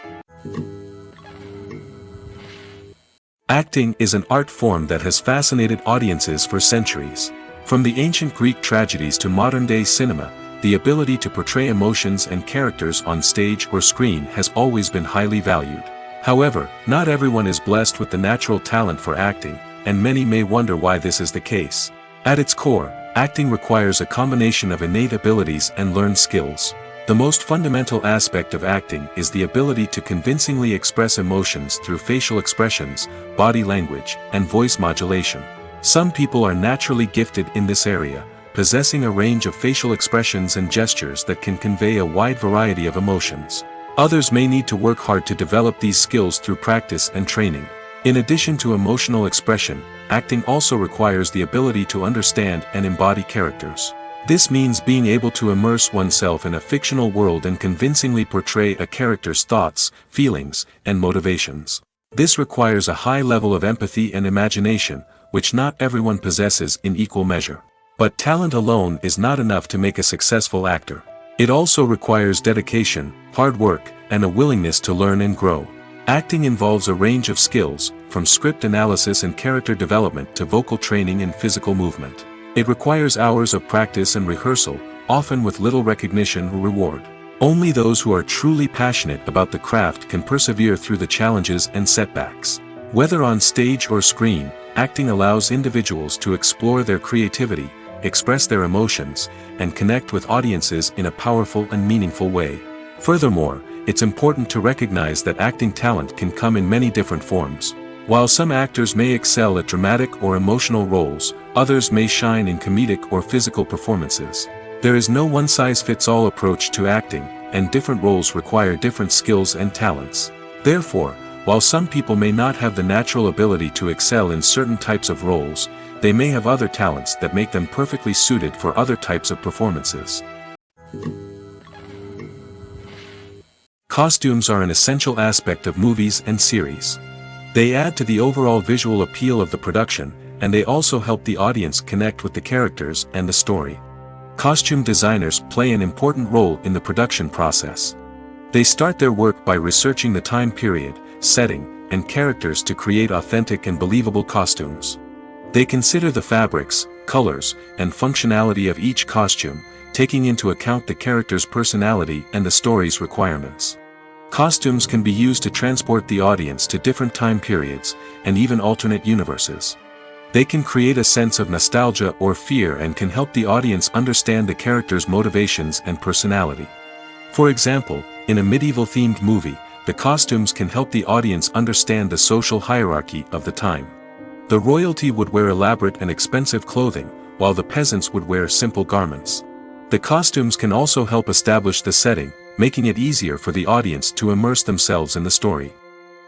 Speaker 1: Acting is an art form that has fascinated audiences for centuries. From the ancient Greek tragedies to modern-day cinema, the ability to portray emotions and characters on stage or screen has always been highly valued. However, not everyone is blessed with the natural talent for acting, and many may wonder why this is the case. At its core, acting requires a combination of innate abilities and learned skills. The most fundamental aspect of acting is the ability to convincingly express emotions through facial expressions, body language, and voice modulation. Some people are naturally gifted in this area, possessing a range of facial expressions and gestures that can convey a wide variety of emotions. Others may need to work hard to develop these skills through practice and training. In addition to emotional expression, acting also requires the ability to understand and embody characters. This means being able to immerse oneself in a fictional world and convincingly portray a character's thoughts, feelings, and motivations. This requires a high level of empathy and imagination, which not everyone possesses in equal measure. But talent alone is not enough to make a successful actor. It also requires dedication, hard work, and a willingness to learn and grow. Acting involves a range of skills, from script analysis and character development to vocal training and physical movement. It requires hours of practice and rehearsal, often with little recognition or reward. Only those who are truly passionate about the craft can persevere through the challenges and setbacks. Whether on stage or screen, acting allows individuals to explore their creativity, express their emotions, and connect with audiences in a powerful and meaningful way. Furthermore, it's important to recognize that acting talent can come in many different forms. While some actors may excel at dramatic or emotional roles, others may shine in comedic or physical performances. There is no one-size-fits-all approach to acting, and different roles require different skills and talents. Therefore, while some people may not have the natural ability to excel in certain types of roles, they may have other talents that make them perfectly suited for other types of performances. Costumes are an essential aspect of movies and series. They add to the overall visual appeal of the production, and they also help the audience connect with the characters and the story. Costume designers play an important role in the production process. They start their work by researching the time period, setting, and characters to create authentic and believable costumes. They consider the fabrics, colors, and functionality of each costume, taking into account the character's personality and the story's requirements. Costumes can be used to transport the audience to different time periods, and even alternate universes. They can create a sense of nostalgia or fear and can help the audience understand the character's motivations and personality. For example, in a medieval-themed movie, the costumes can help the audience understand the social hierarchy of the time. The royalty would wear elaborate and expensive clothing, while the peasants would wear simple garments. The costumes can also help establish the setting, making it easier for the audience to immerse themselves in the story.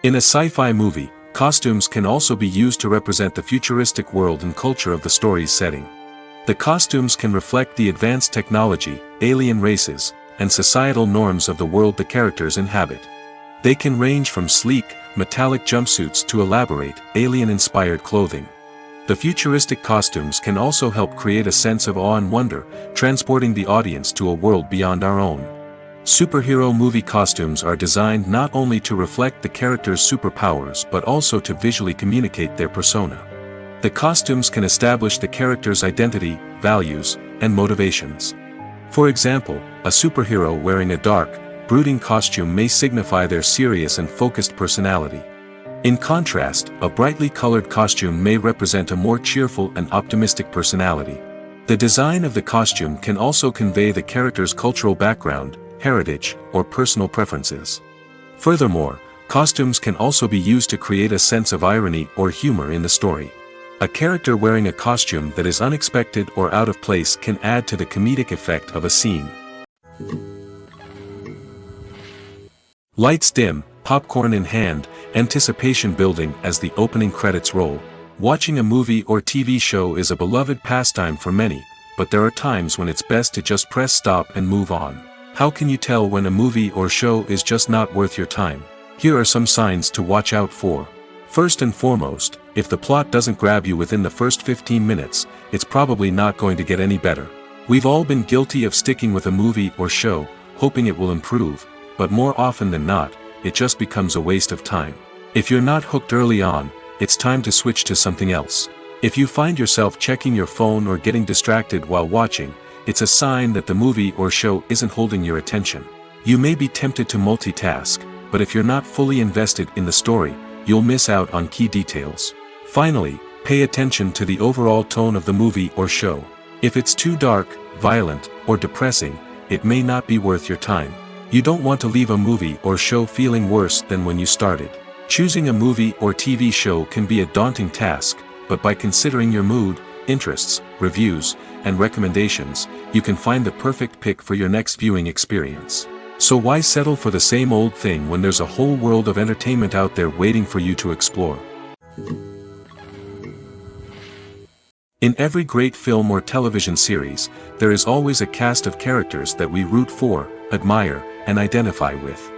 Speaker 1: In a sci-fi movie, costumes can also be used to represent the futuristic world and culture of the story's setting. The costumes can reflect the advanced technology, alien races, and societal norms of the world the characters inhabit. They can range from sleek, metallic jumpsuits to elaborate, alien-inspired clothing. The futuristic costumes can also help create a sense of awe and wonder, transporting the audience to a world beyond our own. Superhero movie costumes are designed not only to reflect the character's superpowers but also to visually communicate their persona. The costumes can establish the character's identity, values, and motivations. For example, a superhero wearing a dark, brooding costume may signify their serious and focused personality. In contrast, a brightly colored costume may represent a more cheerful and optimistic personality. The design of the costume can also convey the character's cultural background, heritage, or personal preferences. Furthermore, costumes can also be used to create a sense of irony or humor in the story. A character wearing a costume that is unexpected or out of place can add to the comedic effect of a scene. Lights dim, popcorn in hand, anticipation building as the opening credits roll. Watching a movie or TV show is a beloved pastime for many, but there are times when it's best to just press stop and move on. How can you tell when a movie or show is just not worth your time? Here are some signs to watch out for. First and foremost, if the plot doesn't grab you within the first 15 minutes, it's probably not going to get any better. We've all been guilty of sticking with a movie or show, hoping it will improve, but more often than not, it just becomes a waste of time. If you're not hooked early on, it's time to switch to something else. If you find yourself checking your phone or getting distracted while watching, it's a sign that the movie or show isn't holding your attention. You may be tempted to multitask, but if you're not fully invested in the story, you'll miss out on key details. Finally, pay attention to the overall tone of the movie or show. If it's too dark, violent, or depressing, it may not be worth your time. You don't want to leave a movie or show feeling worse than when you started. Choosing a movie or TV show can be a daunting task, but by considering your mood, interests, reviews, and recommendations, you can find the perfect pick for your next viewing experience. So why settle for the same old thing when there's a whole world of entertainment out there waiting for you to explore? In every great film or television series, there is always a cast of characters that we root for, admire, and identify with.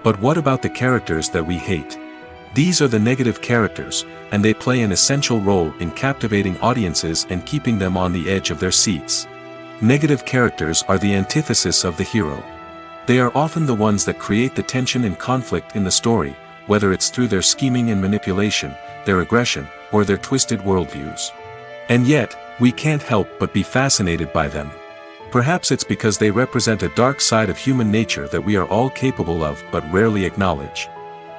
Speaker 1: But what about the characters that we hate? These are the negative characters, and they play an essential role in captivating audiences and keeping them on the edge of their seats. Negative characters are the antithesis of the hero. They are often the ones that create the tension and conflict in the story, whether it's through their scheming and manipulation, their aggression, or their twisted worldviews. And yet, we can't help but be fascinated by them. Perhaps it's because they represent a dark side of human nature that we are all capable of but rarely acknowledge.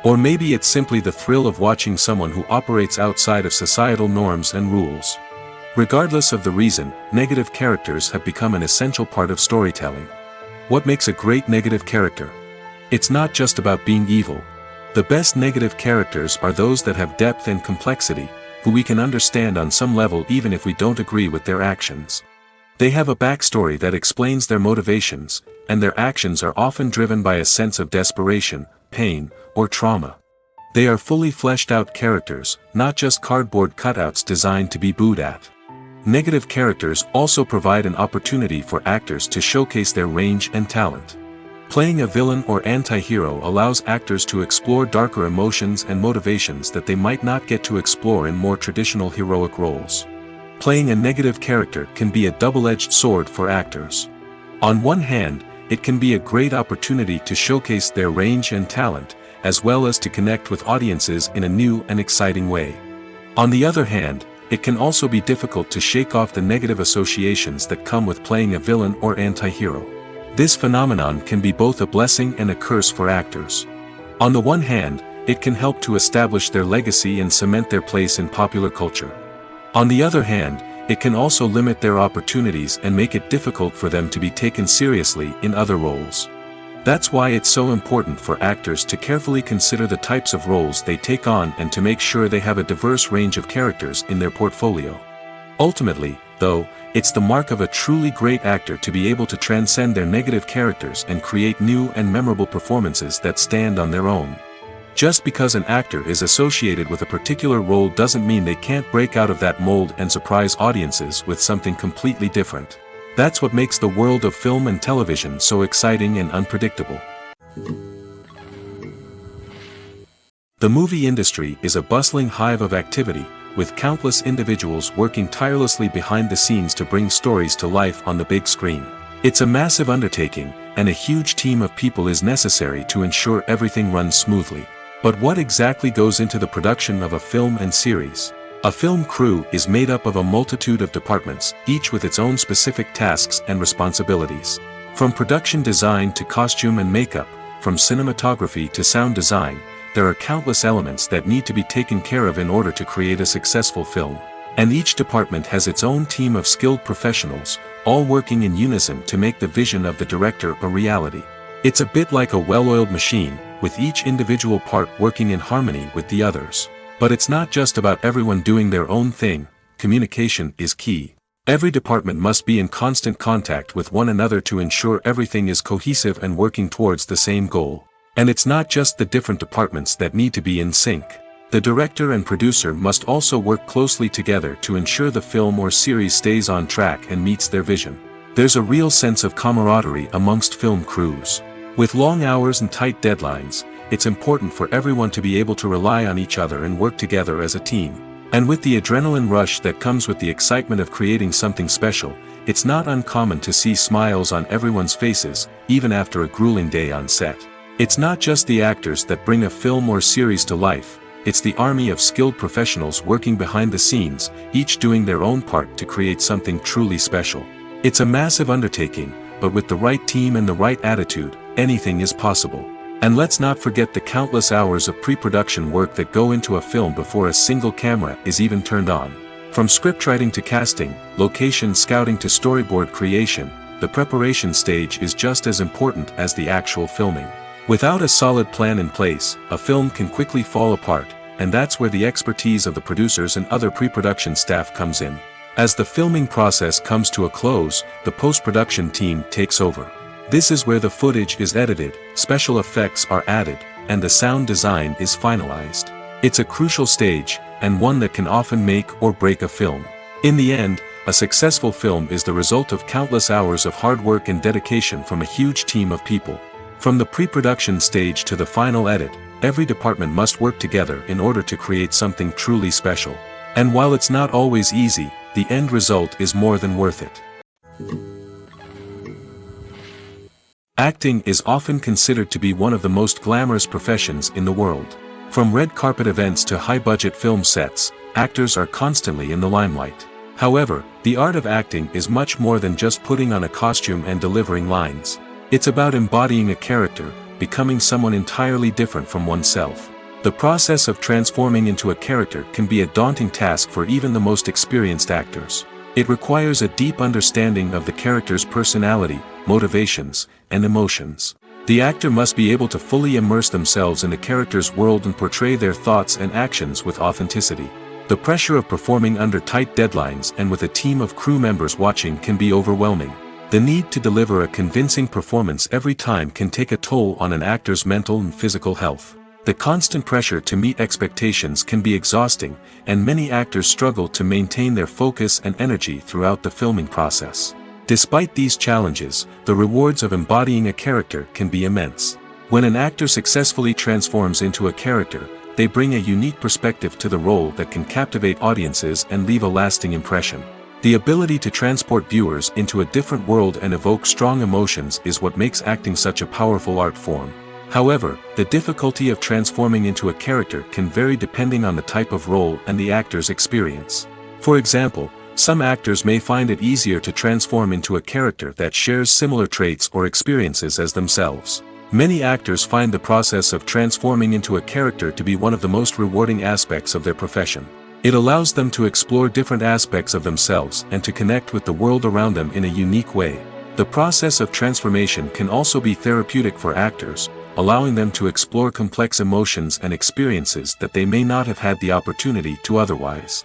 Speaker 1: Or maybe it's simply the thrill of watching someone who operates outside of societal norms and rules. Regardless of the reason, negative characters have become an essential part of storytelling. What makes a great negative character? It's not just about being evil. The best negative characters are those that have depth and complexity, who we can understand on some level even if we don't agree with their actions. They have a backstory that explains their motivations, and their actions are often driven by a sense of desperation, pain, or trauma. They are fully fleshed out characters, not just cardboard cutouts designed to be booed at. Negative characters also provide an opportunity for actors to showcase their range and talent. Playing a villain or anti-hero allows actors to explore darker emotions and motivations that they might not get to explore in more traditional heroic roles. Playing a negative character can be a double-edged sword for actors. On one hand, it can be a great opportunity to showcase their range and talent, as well as to connect with audiences in a new and exciting way. On the other hand, it can also be difficult to shake off the negative associations that come with playing a villain or anti-hero. This phenomenon can be both a blessing and a curse for actors. On the one hand, it can help to establish their legacy and cement their place in popular culture. On the other hand, it can also limit their opportunities and make it difficult for them to be taken seriously in other roles. That's why it's so important for actors to carefully consider the types of roles they take on and to make sure they have a diverse range of characters in their portfolio. Ultimately, though, it's the mark of a truly great actor to be able to transcend their negative characters and create new and memorable performances that stand on their own. Just because an actor is associated with a particular role doesn't mean they can't break out of that mold and surprise audiences with something completely different. That's what makes the world of film and television so exciting and unpredictable. The movie industry is a bustling hive of activity, with countless individuals working tirelessly behind the scenes to bring stories to life on the big screen. It's a massive undertaking, and a huge team of people is necessary to ensure everything runs smoothly. But what exactly goes into the production of a film and series? A film crew is made up of a multitude of departments, each with its own specific tasks and responsibilities. From production design to costume and makeup, from cinematography to sound design, there are countless elements that need to be taken care of in order to create a successful film. And each department has its own team of skilled professionals, all working in unison to make the vision of the director a reality. It's a bit like a well-oiled machine, with each individual part working in harmony with the others. But it's not just about everyone doing their own thing. Communication is key. Every department must be in constant contact with one another to ensure everything is cohesive and working towards the same goal. And it's not just the different departments that need to be in sync. The director and producer must also work closely together to ensure the film or series stays on track and meets their vision. There's a real sense of camaraderie amongst film crews. With long hours and tight deadlines, it's important for everyone to be able to rely on each other and work together as a team. And with the adrenaline rush that comes with the excitement of creating something special, it's not uncommon to see smiles on everyone's faces, even after a grueling day on set. It's not just the actors that bring a film or series to life, It's the army of skilled professionals working behind the scenes, each doing their own part to create something truly special. It's a massive undertaking, but with the right team and the right attitude, anything is possible. And let's not forget the countless hours of pre-production work that go into a film before a single camera is even turned on. From scriptwriting to casting, location scouting to storyboard creation, the preparation stage is just as important as the actual filming. Without a solid plan in place, a film can quickly fall apart, and that's where the expertise of the producers and other pre-production staff comes in. As the filming process comes to a close, the post-production team takes over. This is where the footage is edited, special effects are added, and the sound design is finalized. It's a crucial stage, and one that can often make or break a film. In the end, a successful film is the result of countless hours of hard work and dedication from a huge team of people. From the pre-production stage to the final edit, every department must work together in order to create something truly special. And while it's not always easy, the end result is more than worth it. Acting is often considered to be one of the most glamorous professions in the world. From red carpet events to high-budget film sets, actors are constantly in the limelight. However, the art of acting is much more than just putting on a costume and delivering lines. It's about embodying a character, becoming someone entirely different from oneself. The process of transforming into a character can be a daunting task for even the most experienced actors. It requires a deep understanding of the character's personality, motivations, and emotions. The actor must be able to fully immerse themselves in the character's world and portray their thoughts and actions with authenticity. The pressure of performing under tight deadlines and with a team of crew members watching can be overwhelming. The need to deliver a convincing performance every time can take a toll on an actor's mental and physical health. The constant pressure to meet expectations can be exhausting, and many actors struggle to maintain their focus and energy throughout the filming process. Despite these challenges, the rewards of embodying a character can be immense. When an actor successfully transforms into a character, they bring a unique perspective to the role that can captivate audiences and leave a lasting impression. The ability to transport viewers into a different world and evoke strong emotions is what makes acting such a powerful art form. However, the difficulty of transforming into a character can vary depending on the type of role and the actor's experience. For example, some actors may find it easier to transform into a character that shares similar traits or experiences as themselves. Many actors find the process of transforming into a character to be one of the most rewarding aspects of their profession. It allows them to explore different aspects of themselves and to connect with the world around them in a unique way. The process of transformation can also be therapeutic for actors, allowing them to explore complex emotions and experiences that they may not have had the opportunity to otherwise.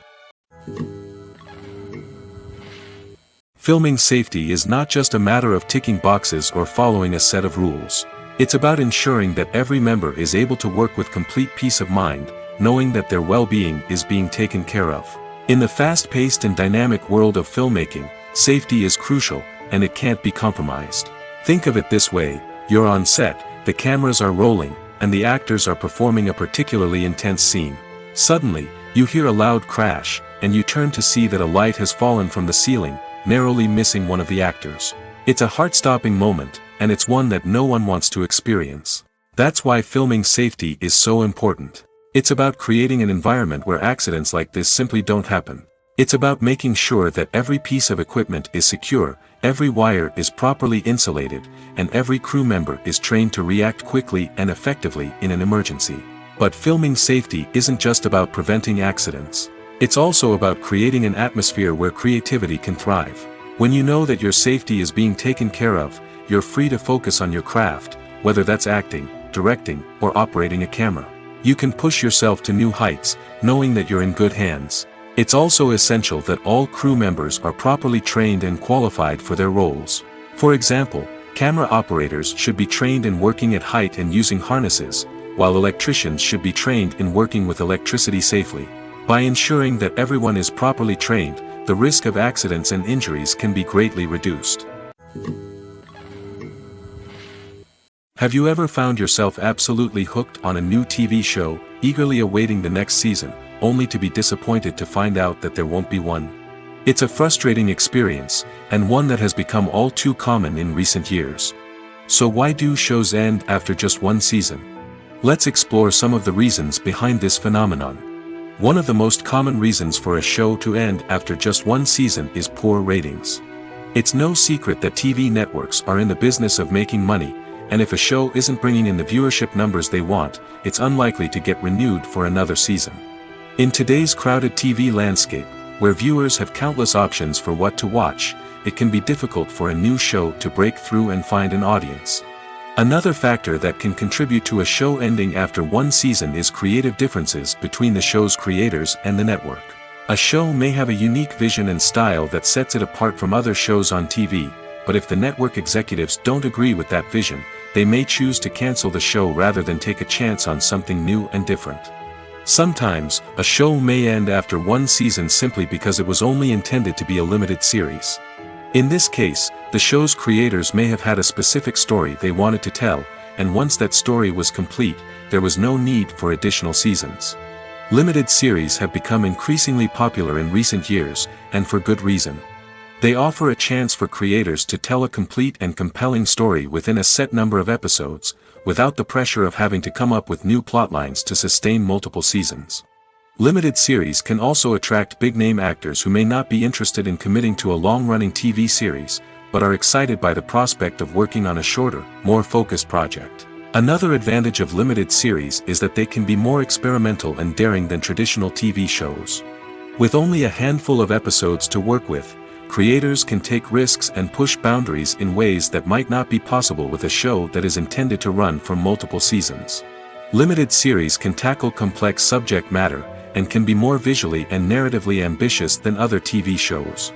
Speaker 1: Filming safety is not just a matter of ticking boxes or following a set of rules. It's about ensuring that every member is able to work with complete peace of mind, knowing that their well-being is being taken care of. In the fast-paced and dynamic world of filmmaking, safety is crucial, and it can't be compromised. Think of it this way: you're on set, the cameras are rolling, and the actors are performing a particularly intense scene. Suddenly, you hear a loud crash, and you turn to see that a light has fallen from the ceiling, narrowly missing one of the actors. It's a heart-stopping moment, and it's one that no one wants to experience. That's why filming safety is so important. It's about creating an environment where accidents like this simply don't happen. It's about making sure that every piece of equipment is secure, every wire is properly insulated, and every crew member is trained to react quickly and effectively in an emergency. But filming safety isn't just about preventing accidents. It's also about creating an atmosphere where creativity can thrive. When you know that your safety is being taken care of, you're free to focus on your craft, whether that's acting, directing, or operating a camera. You can push yourself to new heights, knowing that you're in good hands. It's also essential that all crew members are properly trained and qualified for their roles. For example, camera operators should be trained in working at height and using harnesses, while electricians should be trained in working with electricity safely. By ensuring that everyone is properly trained, the risk of accidents and injuries can be greatly reduced. Have you ever found yourself absolutely hooked on a new TV show, eagerly awaiting the next season, only to be disappointed to find out that there won't be one? It's a frustrating experience, and one that has become all too common in recent years. So why do shows end after just one season? Let's explore some of the reasons behind this phenomenon. One of the most common reasons for a show to end after just one season is poor ratings. It's no secret that TV networks are in the business of making money, and if a show isn't bringing in the viewership numbers they want, it's unlikely to get renewed for another season. In today's crowded TV landscape, where viewers have countless options for what to watch, it can be difficult for a new show to break through and find an audience. Another factor that can contribute to a show ending after one season is creative differences between the show's creators and the network. A show may have a unique vision and style that sets it apart from other shows on TV, but if the network executives don't agree with that vision, they may choose to cancel the show rather than take a chance on something new and different. Sometimes, a show may end after one season simply because it was only intended to be a limited series. In this case, the show's creators may have had a specific story they wanted to tell, and once that story was complete, there was no need for additional seasons. Limited series have become increasingly popular in recent years, and for good reason. They offer a chance for creators to tell a complete and compelling story within a set number of episodes, without the pressure of having to come up with new plotlines to sustain multiple seasons. Limited series can also attract big-name actors who may not be interested in committing to a long-running TV series, but are excited by the prospect of working on a shorter, more focused project. Another advantage of limited series is that they can be more experimental and daring than traditional TV shows. With only a handful of episodes to work with, creators can take risks and push boundaries in ways that might not be possible with a show that is intended to run for multiple seasons. Limited series can tackle complex subject matter, and can be more visually and narratively ambitious than other TV shows.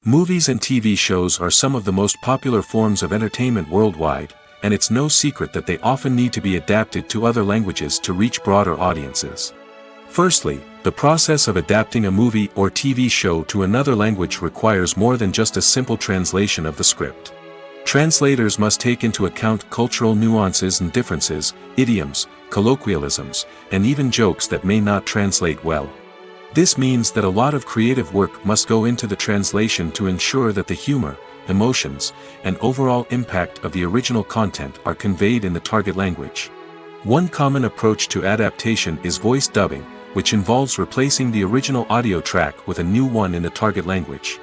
Speaker 1: Movies and TV shows are some of the most popular forms of entertainment worldwide, and it's no secret that they often need to be adapted to other languages to reach broader audiences. Firstly, the process of adapting a movie or TV show to another language requires more than just a simple translation of the script. Translators must take into account cultural nuances and differences, idioms, colloquialisms, and even jokes that may not translate well. This means that a lot of creative work must go into the translation to ensure that the humor, emotions, and overall impact of the original content are conveyed in the target language. One common approach to adaptation is voice dubbing, which involves replacing the original audio track with a new one in the target language.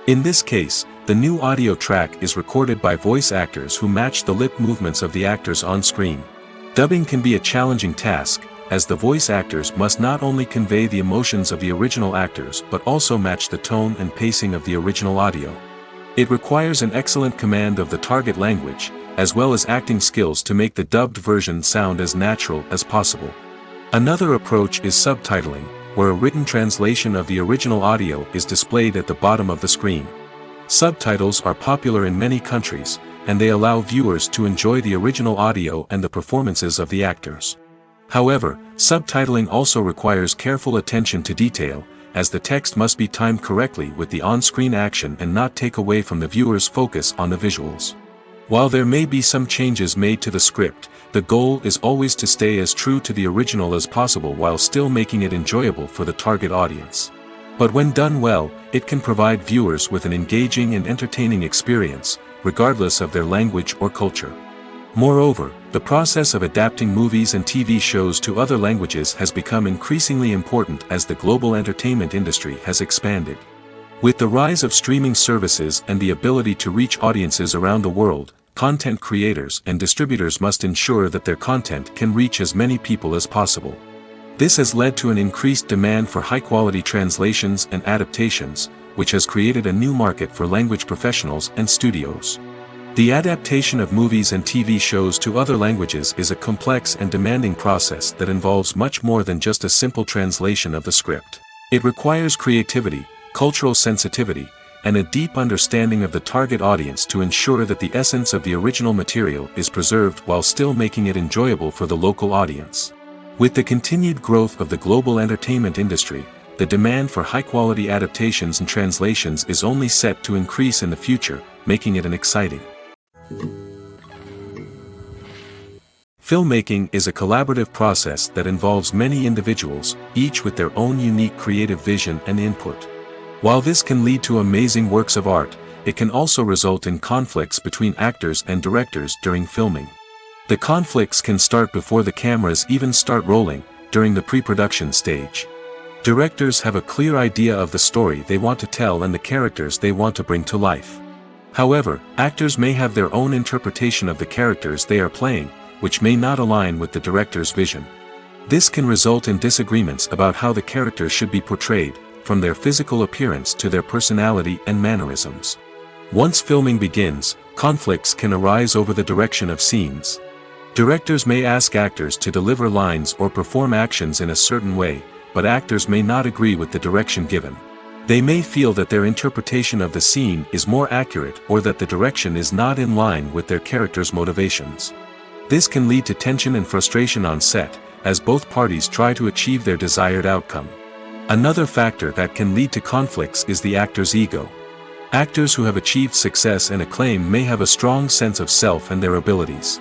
Speaker 1: In this case, the new audio track is recorded by voice actors who match the lip movements of the actors on screen. Dubbing can be a challenging task, as the voice actors must not only convey the emotions of the original actors but also match the tone and pacing of the original audio. It requires an excellent command of the target language, as well as acting skills to make the dubbed version sound as natural as possible. Another approach is subtitling, where a written translation of the original audio is displayed at the bottom of the screen. Subtitles are popular in many countries, and they allow viewers to enjoy the original audio and the performances of the actors. However, subtitling also requires careful attention to detail, as the text must be timed correctly with the on-screen action and not take away from the viewer's focus on the visuals. While there may be some changes made to the script, the goal is always to stay as true to the original as possible while still making it enjoyable for the target audience. But when done well, it can provide viewers with an engaging and entertaining experience, regardless of their language or culture. Moreover, the process of adapting movies and TV shows to other languages has become increasingly important as the global entertainment industry has expanded. With the rise of streaming services and the ability to reach audiences around the world, content creators and distributors must ensure that their content can reach as many people as possible. This has led to an increased demand for high-quality translations and adaptations, which has created a new market for language professionals and studios. The adaptation of movies and TV shows to other languages is a complex and demanding process that involves much more than just a simple translation of the script. It requires creativity, cultural sensitivity, and a deep understanding of the target audience to ensure that the essence of the original material is preserved while still making it enjoyable for the local audience. With the continued growth of the global entertainment industry, the demand for high-quality adaptations and translations is only set to increase in the future, making it an exciting. Filmmaking is a collaborative process that involves many individuals, each with their own unique creative vision and input. While this can lead to amazing works of art, it can also result in conflicts between actors and directors during filming. The conflicts can start before the cameras even start rolling, during the pre-production stage. Directors have a clear idea of the story they want to tell and the characters they want to bring to life. However, actors may have their own interpretation of the characters they are playing, which may not align with the director's vision. This can result in disagreements about how the characters should be portrayed, from their physical appearance to their personality and mannerisms. Once filming begins, conflicts can arise over the direction of scenes. Directors may ask actors to deliver lines or perform actions in a certain way, but actors may not agree with the direction given. They may feel that their interpretation of the scene is more accurate or that the direction is not in line with their character's motivations. This can lead to tension and frustration on set, as both parties try to achieve their desired outcome. Another factor that can lead to conflicts is the actor's ego. Actors who have achieved success and acclaim may have a strong sense of self and their abilities.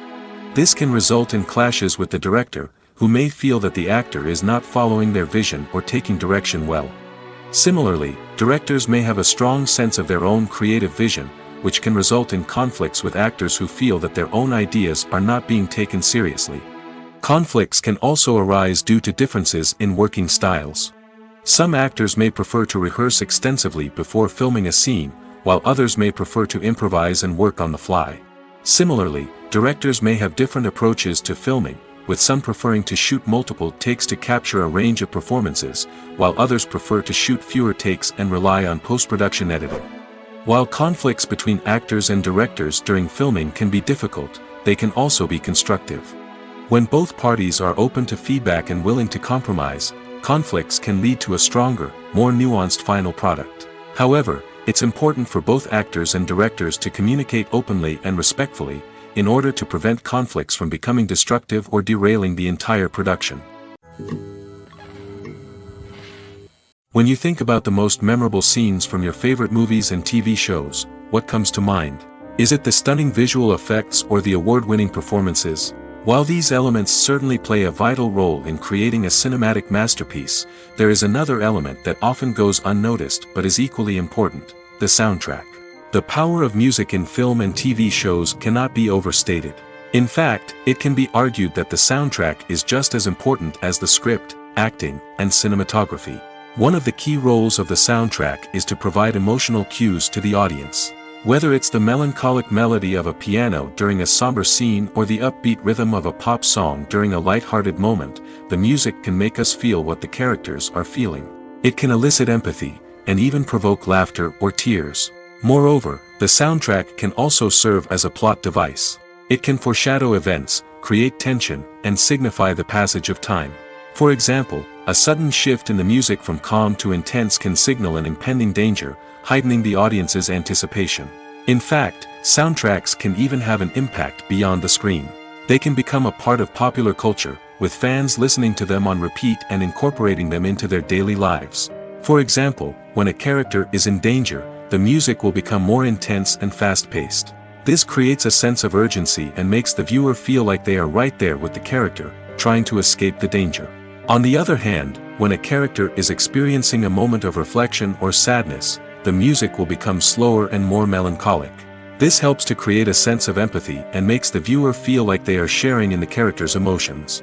Speaker 1: This can result in clashes with the director, who may feel that the actor is not following their vision or taking direction well. Similarly, directors may have a strong sense of their own creative vision, which can result in conflicts with actors who feel that their own ideas are not being taken seriously. Conflicts can also arise due to differences in working styles. Some actors may prefer to rehearse extensively before filming a scene, while others may prefer to improvise and work on the fly. Similarly, directors may have different approaches to filming, with some preferring to shoot multiple takes to capture a range of performances, while others prefer to shoot fewer takes and rely on post-production editing. While conflicts between actors and directors during filming can be difficult, they can also be constructive. When both parties are open to feedback and willing to compromise, conflicts can lead to a stronger, more nuanced final product. However, it's important for both actors and directors to communicate openly and respectfully, in order to prevent conflicts from becoming destructive or derailing the entire production. When you think about the most memorable scenes from your favorite movies and TV shows, what comes to mind? Is it the stunning visual effects or the award-winning performances? While these elements certainly play a vital role in creating a cinematic masterpiece, there is another element that often goes unnoticed but is equally important: the soundtrack. The power of music in film and TV shows cannot be overstated. In fact, it can be argued that the soundtrack is just as important as the script, acting, and cinematography. One of the key roles of the soundtrack is to provide emotional cues to the audience. Whether it's the melancholic melody of a piano during a somber scene or the upbeat rhythm of a pop song during a light-hearted moment, the music can make us feel what the characters are feeling. It can elicit empathy, and even provoke laughter or tears. Moreover, the soundtrack can also serve as a plot device. It can foreshadow events, create tension, and signify the passage of time. For example, a sudden shift in the music from calm to intense can signal an impending danger, heightening the audience's anticipation. In fact, soundtracks can even have an impact beyond the screen. They can become a part of popular culture, with fans listening to them on repeat and incorporating them into their daily lives. For example, when a character is in danger, the music will become more intense and fast-paced. This creates a sense of urgency and makes the viewer feel like they are right there with the character, trying to escape the danger. On the other hand, when a character is experiencing a moment of reflection or sadness, the music will become slower and more melancholic. This helps to create a sense of empathy and makes the viewer feel like they are sharing in the character's emotions.